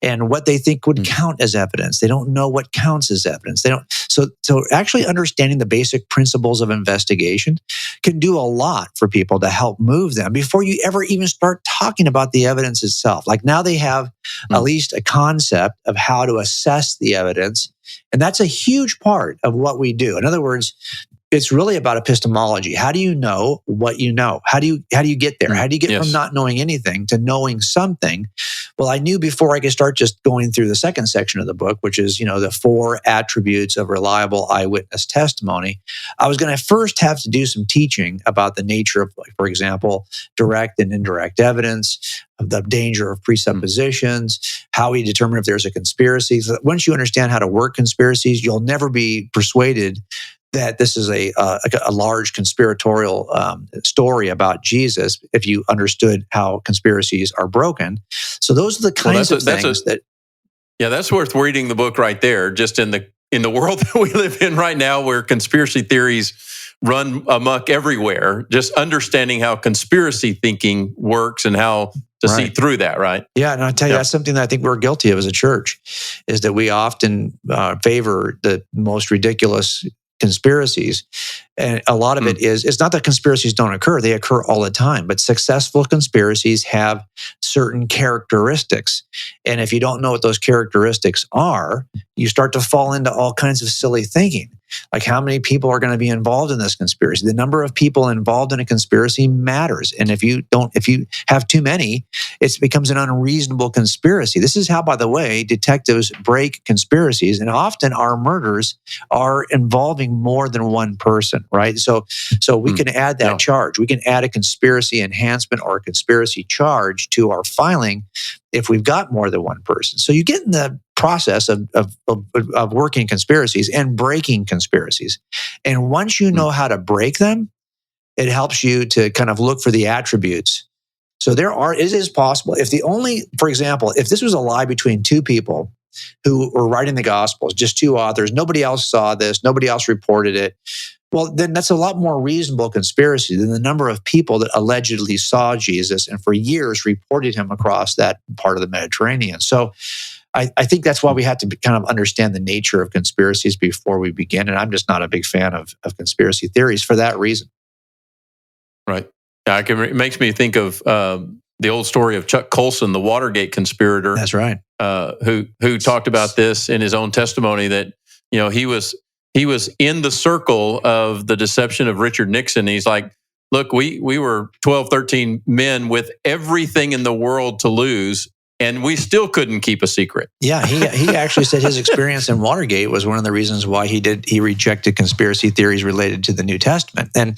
And what they think would count as evidence, they don't know what counts as evidence. They don't. So actually understanding the basic principles of investigation can do a lot for people to help move them before you ever even start talking about the evidence itself. Like, now they have at least a concept of how to assess the evidence. And that's a huge part of what we do. In other words, it's really about epistemology. How do you know what you know? How do you get there? How do you get from not knowing anything to knowing something? Well, I knew before I could start just going through the second section of the book, which is, the 4 attributes of reliable eyewitness testimony, I was going to first have to do some teaching about the nature of, like, for example, direct and indirect evidence, of the danger of presuppositions, how we determine if there's a conspiracy. So once you understand how to work conspiracies, you'll never be persuaded that this is a large conspiratorial story about Jesus if you understood how conspiracies are broken. So those are the kinds of things that... Yeah, that's worth reading the book right there, just in the world that we live in right now, where conspiracy theories run amok everywhere. Just understanding how conspiracy thinking works and how to see through that, right? Yeah, and I tell you, that's something that I think we're guilty of as a church, is that we often favor the most ridiculous conspiracies. And a lot of it is, it's not that conspiracies don't occur, they occur all the time, but successful conspiracies have certain characteristics. And if you don't know what those characteristics are, you start to fall into all kinds of silly thinking. Like, how many people are going to be involved in this conspiracy? The number of people involved in a conspiracy matters. And if you have too many, it becomes an unreasonable conspiracy. This is how, by the way, detectives break conspiracies. And often our murders are involving more than one person, right? So we can add that charge. We can add a conspiracy enhancement or a conspiracy charge to our filing if we've got more than one person. So you get in the process of working conspiracies and breaking conspiracies. And once you know how to break them, it helps you to kind of look for the attributes. So it is possible. For example, if this was a lie between two people who were writing the Gospels, just two authors, nobody else saw this, nobody else reported it, well, then that's a lot more reasonable conspiracy than the number of people that allegedly saw Jesus and for years reported him across that part of the Mediterranean. So I think that's why we have to kind of understand the nature of conspiracies before we begin. And I'm just not a big fan of conspiracy theories for that reason. Right. Yeah, it makes me think of the old story of Chuck Colson, the Watergate conspirator. That's right. Who talked about this in his own testimony, that he was in the circle of the deception of Richard Nixon. He's like, look, we were 12, 13 men with everything in the world to lose, and we still couldn't keep a secret. Yeah, he actually said his experience in Watergate was one of the reasons why he rejected conspiracy theories related to the New Testament. And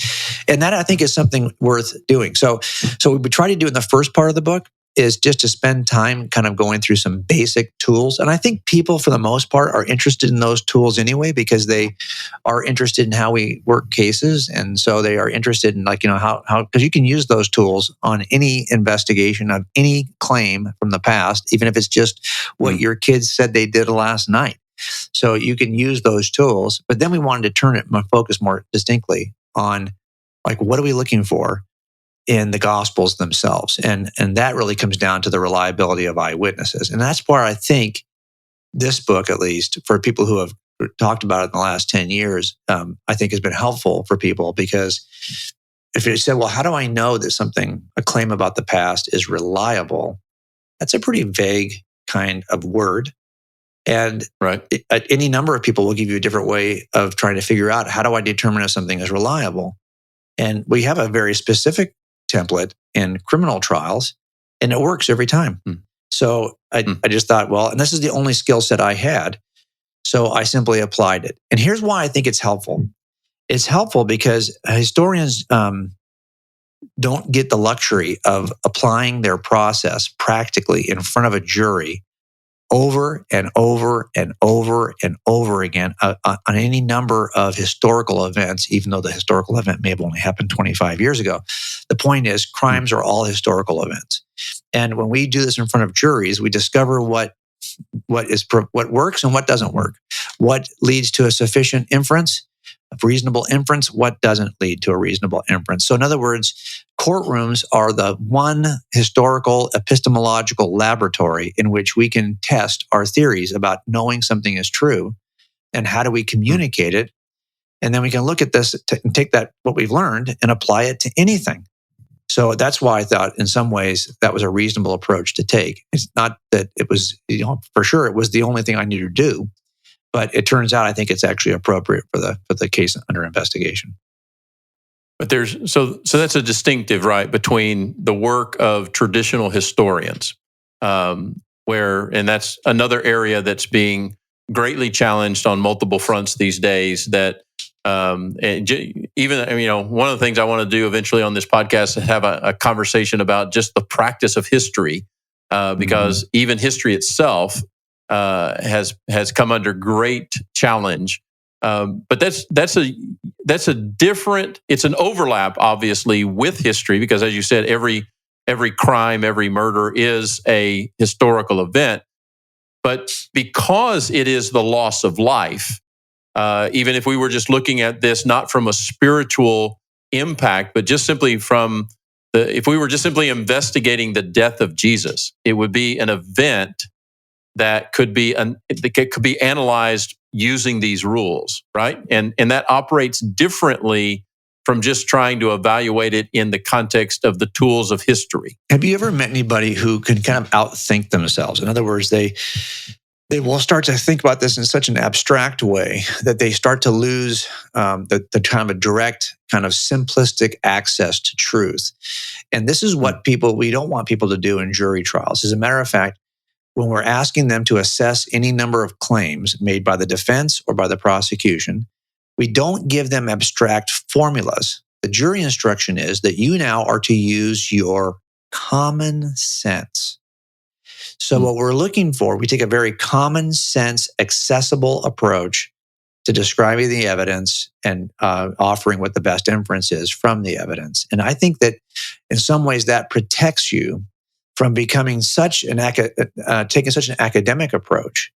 that, I think, is something worth doing. So what we try to do in the first part of the book is just to spend time kind of going through some basic tools. And I think people, for the most part, are interested in those tools anyway, because they are interested in how we work cases. And so they are interested in, like, how, because you can use those tools on any investigation of any claim from the past, even if it's just what your kids said they did last night. So you can use those tools. But then we wanted to turn it, focus more distinctly on, like, what are we looking for in the Gospels themselves? And that really comes down to the reliability of eyewitnesses. And that's where I think this book, at least for people who have talked about it in the last 10 years, I think has been helpful for people, because if you said, well, how do I know that a claim about the past is reliable? That's a pretty vague kind of word. And any number of people will give you a different way of trying to figure out, how do I determine if something is reliable? And we have a very specific template in criminal trials, and it works every time. So I just thought, well, and this is the only skill set I had, so I simply applied it. And here's why I think it's helpful. It's helpful because historians don't get the luxury of applying their process practically in front of a jury over and over and over and over again on any number of historical events, even though the historical event may have only happened 25 years ago. The point is, crimes are all historical events. And when we do this in front of juries, we discover what works and what doesn't work, what leads to a sufficient inference, a reasonable inference, what doesn't lead to a reasonable inference. So in other words, courtrooms are the one historical epistemological laboratory in which we can test our theories about knowing something is true and how do we communicate it. And then we can look at this and take what we've learned and apply it to anything. So that's why I thought, in some ways, that was a reasonable approach to take. It's not that it was, for sure, it was the only thing I needed to do, but it turns out I think it's actually appropriate for the case under investigation. But so that's a distinctive, right, between the work of traditional historians, and that's another area that's being greatly challenged on multiple fronts these days. That even one of the things I want to do eventually on this podcast is have a conversation about just the practice of history, because even history itself has come under great challenge. But that's a different. It's an overlap, obviously, with history, because, as you said, every crime, every murder is a historical event. But because it is the loss of life, even if we were just looking at this not from a spiritual impact, but just simply if we were just simply investigating the death of Jesus, it would be an event that could be analyzed using these rules, right? And that operates differently from just trying to evaluate it in the context of the tools of history. Have you ever met anybody who can kind of outthink themselves? In other words, they they will start to think about this in such an abstract way that they start to lose the kind of a direct, kind of simplistic access to truth. And this is what we don't want people to do in jury trials. As a matter of fact, when we're asking them to assess any number of claims made by the defense or by the prosecution, we don't give them abstract formulas. The jury instruction is that you now are to use your common sense. So what we're looking for, we take a very common sense, accessible approach to describing the evidence and offering what the best inference is from the evidence. And I think that in some ways that protects you from becoming taking such an academic approach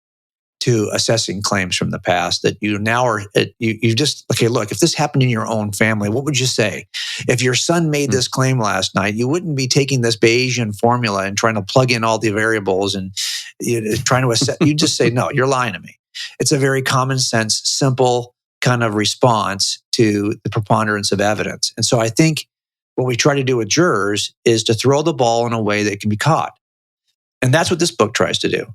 to assessing claims from the past that you now are, you just, okay, look, if this happened in your own family, what would you say? If your son made this claim last night, you wouldn't be taking this Bayesian formula and trying to plug in all the variables and trying to assess. You just say, no, you're lying to me. It's a very common sense, simple kind of response to the preponderance of evidence. And so I think what we try to do with jurors is to throw the ball in a way that can be caught. And that's what this book tries to do.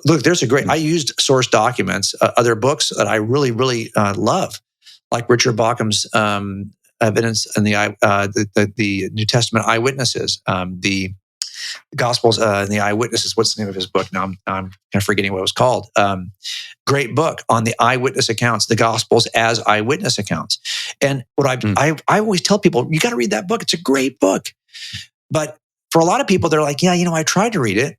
Look, I used source documents, other books that I really, really love, like Richard Bauckham's evidence in the New Testament eyewitnesses, the Gospels and the eyewitnesses. What's the name of his book? Now I'm kind of forgetting what it was called. Great book on the eyewitness accounts, the Gospels as eyewitness accounts. And what I always tell people, you got to read that book. It's a great book. But for a lot of people, they're like, yeah, I tried to read it.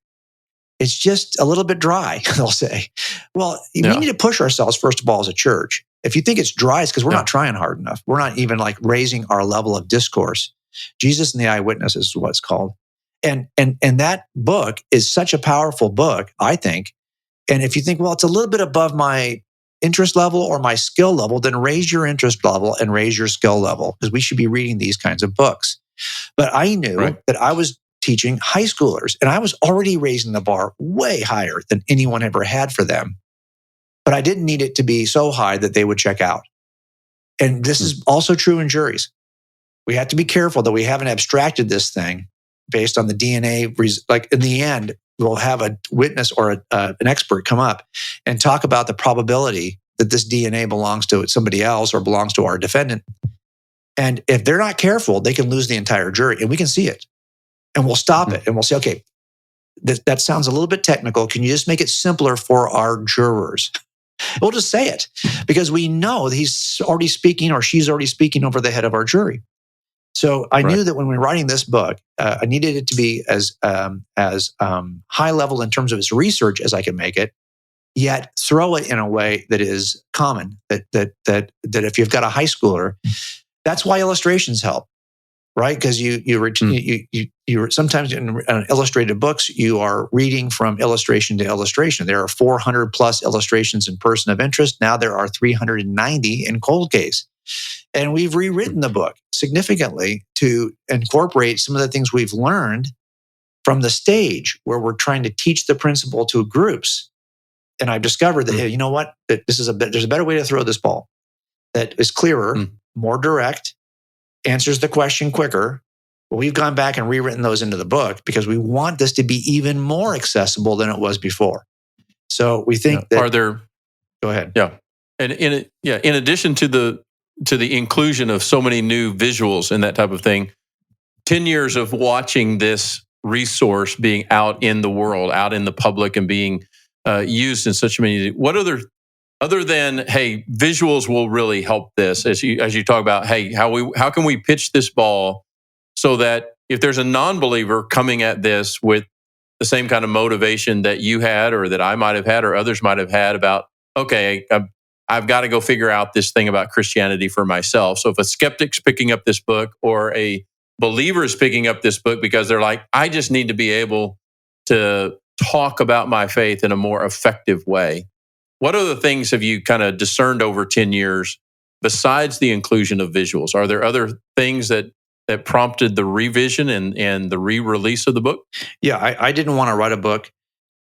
It's just a little bit dry, they'll say. Well, we need to push ourselves, first of all, as a church. If you think it's dry, it's because we're not trying hard enough. We're not even like raising our level of discourse. Jesus and the Eyewitnesses is what it's called. And that book is such a powerful book, I think. And if you think, well, it's a little bit above my interest level or my skill level, then raise your interest level and raise your skill level, because we should be reading these kinds of books. But I knew that I was teaching high schoolers, and I was already raising the bar way higher than anyone ever had for them. But I didn't need it to be so high that they would check out. And this is also true in juries. We have to be careful that we haven't abstracted this thing based on the DNA. Like in the end, we'll have a witness or an expert come up and talk about the probability that this DNA belongs to somebody else or belongs to our defendant. And if they're not careful, they can lose the entire jury, and we can see it. And we'll stop it and we'll say, okay, that sounds a little bit technical. Can you just make it simpler for our jurors? We'll just say it because we know that he's already speaking or she's already speaking over the head of our jury. So I knew that when we were writing this book, I needed it to be as high level in terms of its research as I could make it, yet throw it in a way that is common, that if you've got a high schooler, that's why illustrations help. Right, because you sometimes in illustrated books you are reading from illustration to illustration. There are 400 plus illustrations in Person of Interest. Now there are 390 in Cold Case, and we've rewritten the book significantly to incorporate some of the things we've learned from the stage, where we're trying to teach the principle to groups. And I've discovered that you know what, that there's a better way to throw this ball that is clearer, more direct, answers the question quicker. Well, we've gone back and rewritten those into the book because we want this to be even more accessible than it was before. So we think that. Go ahead. Yeah, and in addition to the inclusion of so many new visuals and that type of thing, 10 years of watching this resource being out in the world, out in the public, and being used in such many. What other than, hey, visuals will really help this, as you talk about, hey, how can we pitch this ball so that if there's a non-believer coming at this with the same kind of motivation that you had or that I might have had or others might have had about, okay, I've got to go figure out this thing about Christianity for myself. So if a skeptic's picking up this book or a believer is picking up this book because they're like, I just need to be able to talk about my faith in a more effective way. What other things have you kind of discerned over 10 years besides the inclusion of visuals? Are there other things that prompted the revision and the re-release of the book? Yeah, I didn't want to write a book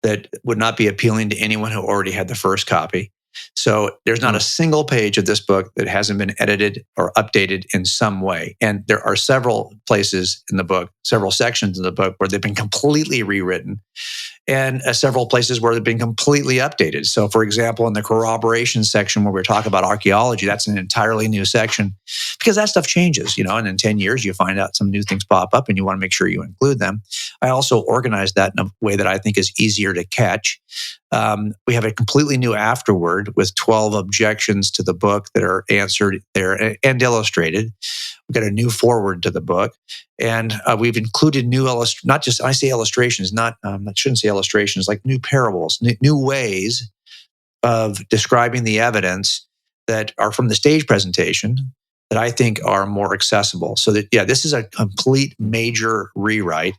that would not be appealing to anyone who already had the first copy. So there's not a single page of this book that hasn't been edited or updated in some way. And there are several places in the book, several sections in the book where they've been completely rewritten. and several places where they've been completely updated. So, for example, in the corroboration section where we talk about archaeology, that's an entirely new section because that stuff changes, and in 10 years, you find out some new things pop up and you want to make sure you include them. I also organize that in a way that I think is easier to catch. We have a completely new afterword with 12 objections to the book that are answered there and illustrated. We've got a new forward to the book, and we've included new not just, I say illustrations, I shouldn't say illustrations, like new parables, new ways of describing the evidence that are from the stage presentation that I think are more accessible. So that, this is a complete major rewrite.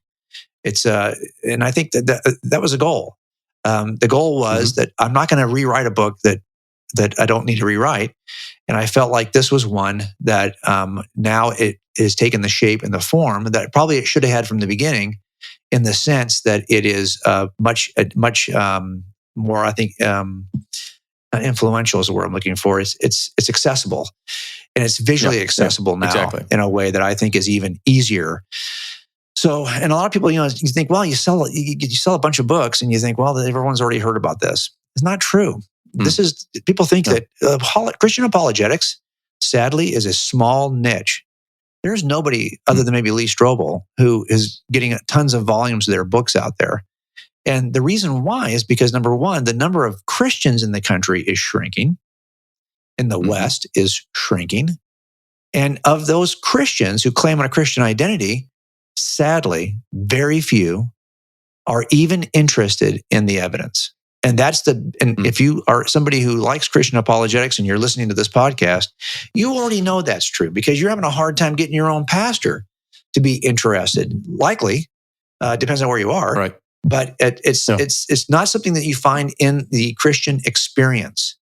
It's and I think that was a goal. The goal was that I'm not going to rewrite a book that I don't need to rewrite. And I felt like this was one that now it is taken the shape and the form that probably it should have had from the beginning, in the sense that it is much more, I think, influential is the word I'm looking for. It's accessible, and it's visually accessible now in a way that I think is even easier. So, and a lot of people, you think, well, you sell a bunch of books, and you think, well, everyone's already heard about this. It's not true. This is, people think that Christian apologetics, sadly, is a small niche. There's nobody other than maybe Lee Strobel who is getting tons of volumes of their books out there. And the reason why is because, number one, the number of Christians in the country is shrinking. In the West is shrinking. And of those Christians who claim on a Christian identity, sadly, very few are even interested in the evidence. And if you are somebody who likes Christian apologetics and you're listening to this podcast, you already know that's true because you're having a hard time getting your own pastor to be interested. Likely, depends on where you are, right? But it's not something that you find in the Christian experience.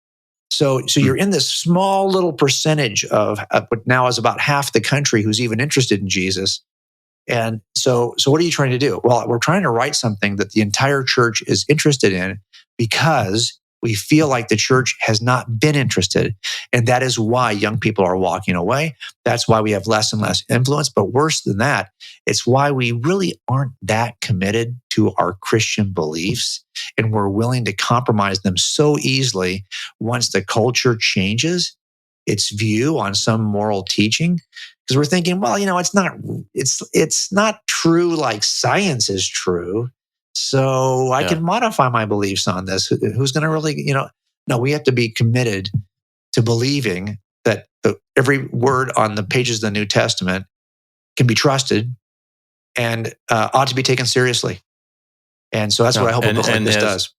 So you're in this small little percentage of what now is about half the country who's even interested in Jesus. And so what are you trying to do? Well, we're trying to write something that the entire church is interested in because we feel like the church has not been interested. And that is why young people are walking away. That's why we have less and less influence. But worse than that, it's why we really aren't that committed to our Christian beliefs. And we're willing to compromise them so easily once the culture changes its view on some moral teaching. Because we're thinking, well, it's not true like science is true. So I can modify my beliefs on this. Who's going to really, No, we have to be committed to believing that every word on the pages of the New Testament can be trusted and ought to be taken seriously. And so that's what I hope a book like this does.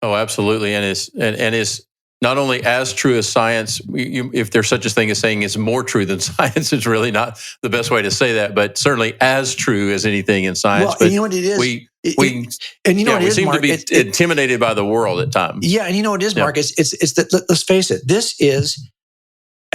Oh, absolutely. And it's not only as true as science, if there's such a thing as saying it's more true than science, it's really not the best way to say that, but certainly as true as anything in science. Well, and you know what it is? We seem to be intimidated by the world at times. Yeah, and you know what it is, Mark? It's that, let's face it, this is,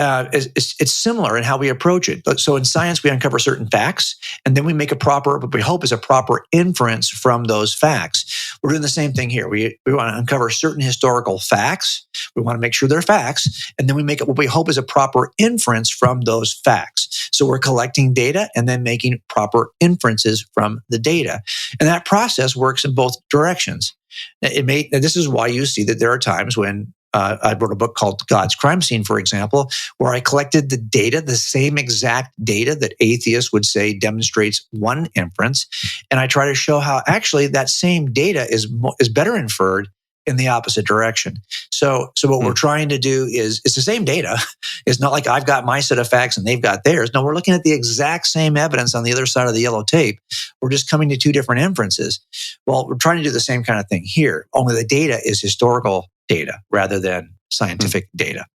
it's similar in how we approach it. So in science, we uncover certain facts, and then we make what we hope is a proper inference from those facts. We're doing the same thing here. We want to uncover certain historical facts. We want to make sure they're facts, and then we make what we hope is a proper inference from those facts. So we're collecting data and then making proper inferences from the data. And that process works in both directions. This is why you see that there are times when I wrote a book called God's Crime Scene, for example, where I collected the data, the same exact data that atheists would say demonstrates one inference. And I try to show how actually that same data is better inferred in the opposite direction. So what we're trying to do is, it's the same data. It's not like I've got my set of facts and they've got theirs. No, we're looking at the exact same evidence on the other side of the yellow tape. We're just coming to two different inferences. Well, we're trying to do the same kind of thing here, only the data is historical data rather than scientific data.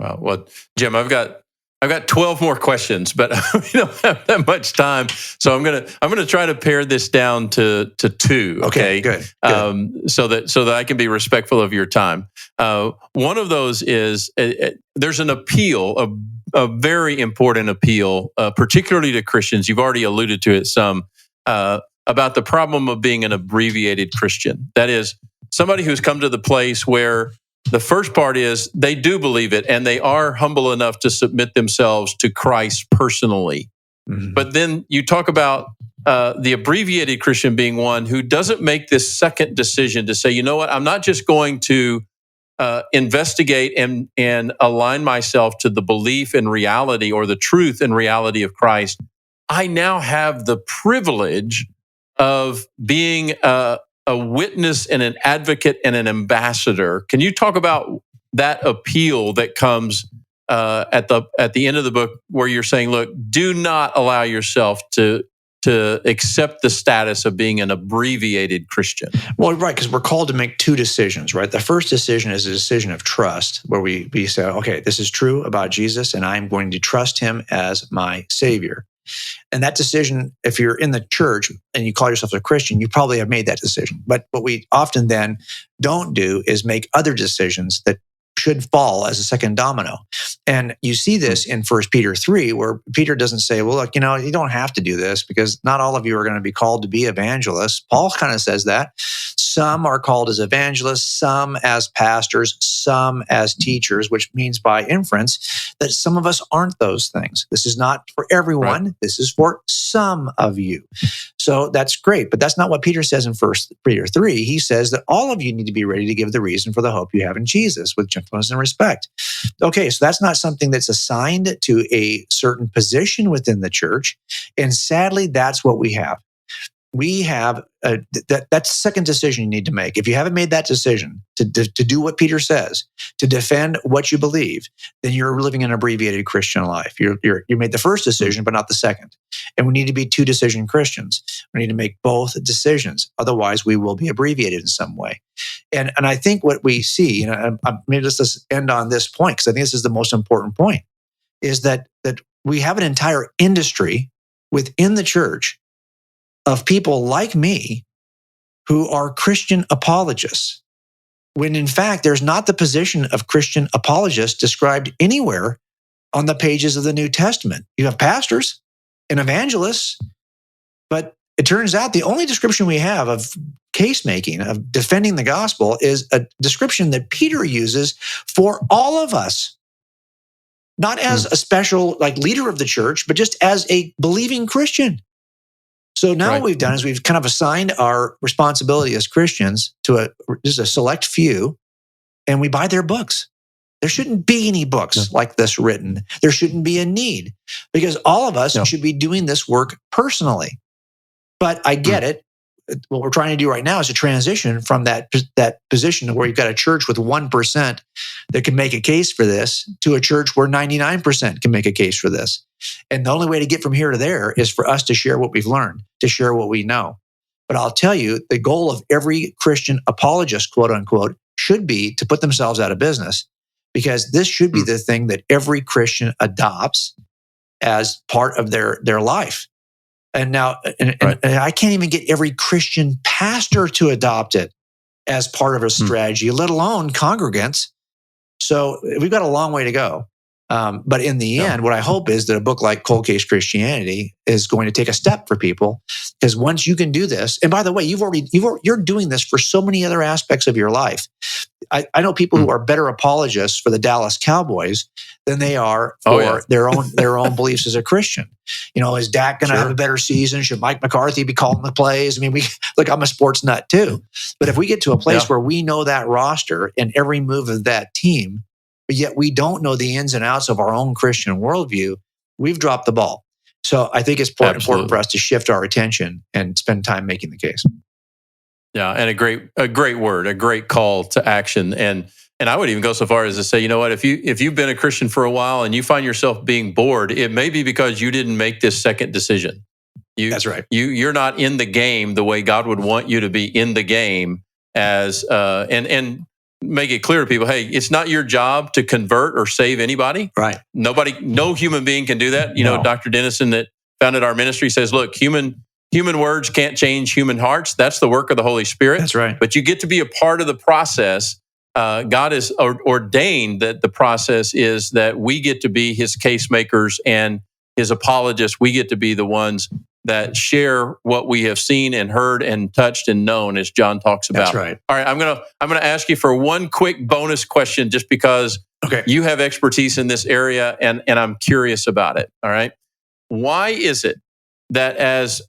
Wow. Well, Jim, I've got 12 more questions, but we don't have that much time. So I'm gonna try to pare this down to two. Okay, good. So that I can be respectful of your time. One of those is there's an appeal, a very important appeal, particularly to Christians. You've already alluded to it some about the problem of being an abbreviated Christian. That is, somebody who's come to the place where the first part is they do believe it and they are humble enough to submit themselves to Christ personally. Mm-hmm. But then you talk about the abbreviated Christian being one who doesn't make this second decision to say, you know what, I'm not just going to investigate and align myself to the belief and reality or the truth and reality of Christ. I now have the privilege of being a witness and an advocate and an ambassador. Can you talk about that appeal that comes at the end of the book, where you're saying, look, do not allow yourself to accept the status of being an abbreviated Christian? Well, right, because we're called to make two decisions, right? The first decision is a decision of trust, where we say, okay, this is true about Jesus, and I'm going to trust him as my Savior. And that decision, if you're in the church and you call yourself a Christian, you probably have made that decision. But what we often then don't do is make other decisions that should fall as a second domino. And you see this in 1 Peter 3, where Peter doesn't say, well, look, you don't have to do this because not all of you are going to be called to be evangelists. Paul kind of says that. Some are called as evangelists, some as pastors, some as teachers, which means by inference that some of us aren't those things. This is not for everyone. Right. This is for some of you. So that's great. But that's not what Peter says in 1 Peter 3. He says that all of you need to be ready to give the reason for the hope you have in Jesus with gentleness and respect. Okay, so that's not something that's assigned to a certain position within the church. And sadly, that's what we have. We have that's the second decision you need to make. If you haven't made that decision to do what Peter says, to defend what you believe, then you're living an abbreviated Christian life. You made the first decision, but not the second. And we need to be two decision Christians. We need to make both decisions. Otherwise, we will be abbreviated in some way. And I think what we see, maybe let's end on this point, because I think this is the most important point, is that we have an entire industry within the church of people like me who are Christian apologists, when in fact, there's not the position of Christian apologist described anywhere on the pages of the New Testament. You have pastors and evangelists, but it turns out the only description we have of case making, of defending the gospel, is a description that Peter uses for all of us, not as a special leader of the church, but just as a believing Christian. So now what we've done is we've kind of assigned our responsibility as Christians to just a select few, and we buy their books. There shouldn't be any books like this written. There shouldn't be a need, because all of us should be doing this work personally. But I get it. What we're trying to do right now is to transition from that position where you've got a church with 1% that can make a case for this to a church where 99% can make a case for this. And the only way to get from here to there is for us to share what we've learned, to share what we know. But I'll tell you, the goal of every Christian apologist, quote unquote, should be to put themselves out of business, because this should be the thing that every Christian adopts as part of their life. And now, and I can't even get every Christian pastor to adopt it as part of a strategy, let alone congregants. So we've got a long way to go. But in the end, what I hope is that a book like Cold Case Christianity is going to take a step for people, because once you can do this, and by the way, you're doing this for so many other aspects of your life. I know people who are better apologists for the Dallas Cowboys than they are for their own beliefs as a Christian. Is Dak going to have a better season? Should Mike McCarthy be calling the plays? I mean, I'm a sports nut too. But if we get to a place where we know that roster and every move of that team, but yet we don't know the ins and outs of our own Christian worldview, we've dropped the ball. So I think it's important for us to shift our attention and spend time making the case. Yeah, and a great word, a great call to action. And I would even go so far as to say, you know what, if you've been a Christian for a while and you find yourself being bored, it may be because you didn't make this second decision. That's right. You're not in the game the way God would want you to be in the game, as and make it clear to people, hey, it's not your job to convert or save anybody. Right. No human being can do that. You know, Dr. Dennison that founded our ministry says, look, human words can't change human hearts. That's the work of the Holy Spirit. That's right. But you get to be a part of the process. God has ordained that the process is that we get to be his case makers and his apologists. We get to be the ones that share what we have seen and heard and touched and known, as John talks about. That's right. All right, I'm gonna ask you for one quick bonus question, just because you have expertise in this area and I'm curious about it. All right. Why is it that as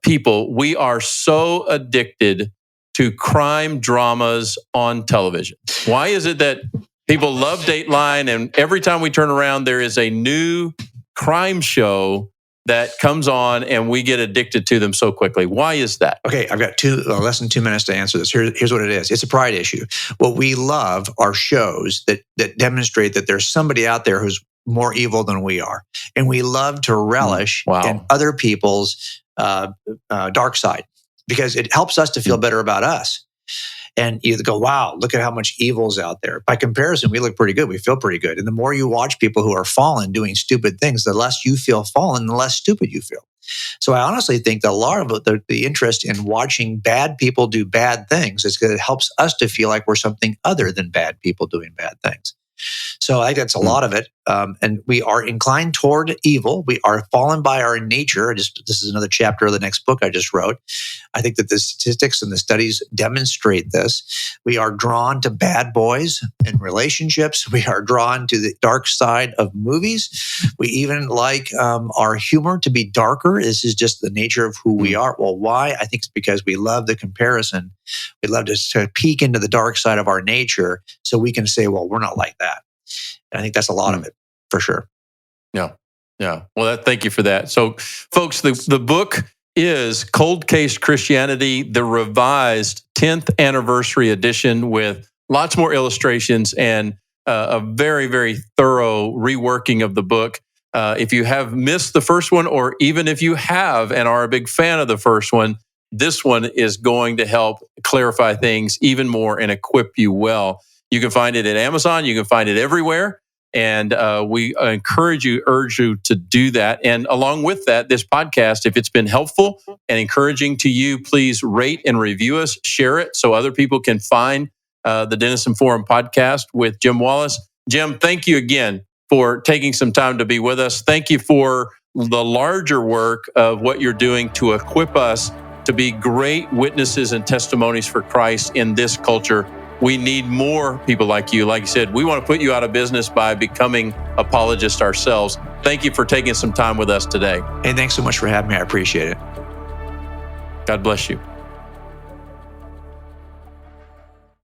people, we are so addicted to crime dramas on television? Why is it that people love Dateline, and every time we turn around, there is a new crime show that comes on and we get addicted to them so quickly? Why is that? Okay, I've got less than 2 minutes to answer this. Here's what it is. It's a pride issue. What we love are shows that demonstrate that there's somebody out there who's more evil than we are. And we love to relish in other people's dark side, because it helps us to feel better about us. And you go, wow, look at how much evil's out there. By comparison, we look pretty good. We feel pretty good. And the more you watch people who are fallen doing stupid things, the less you feel fallen, the less stupid you feel. So I honestly think that a lot of the interest in watching bad people do bad things is because it helps us to feel like we're something other than bad people doing bad things. So I think that's a lot of it. And we are inclined toward evil. We are fallen by our nature. This is another chapter of the next book I just wrote. I think that the statistics and the studies demonstrate this. We are drawn to bad boys in relationships. We are drawn to the dark side of movies. We even like our humor to be darker. This is just the nature of who we are. Well, why? I think it's because we love the comparison. We love to peek into the dark side of our nature so we can say, well, we're not like that. And I think that's a lot of it, for sure. Yeah. Well, thank you for that. So, folks, the book is Cold Case Christianity, the revised 10th anniversary edition, with lots more illustrations and a very, very thorough reworking of the book. If you have missed the first one, or even if you have and are a big fan of the first one, this one is going to help clarify things even more and equip you well. You can find it at Amazon. You can find it everywhere. And we urge you to do that. And along with that, this podcast, if it's been helpful and encouraging to you, please rate and review us, share it so other people can find the Denison Forum podcast with Jim Wallace. Jim, thank you again for taking some time to be with us. Thank you for the larger work of what you're doing to equip us to be great witnesses and testimonies for Christ in this culture. We need more people like you. Like you said, we want to put you out of business by becoming apologists ourselves. Thank you for taking some time with us today. Hey, thanks so much for having me. I appreciate it. God bless you.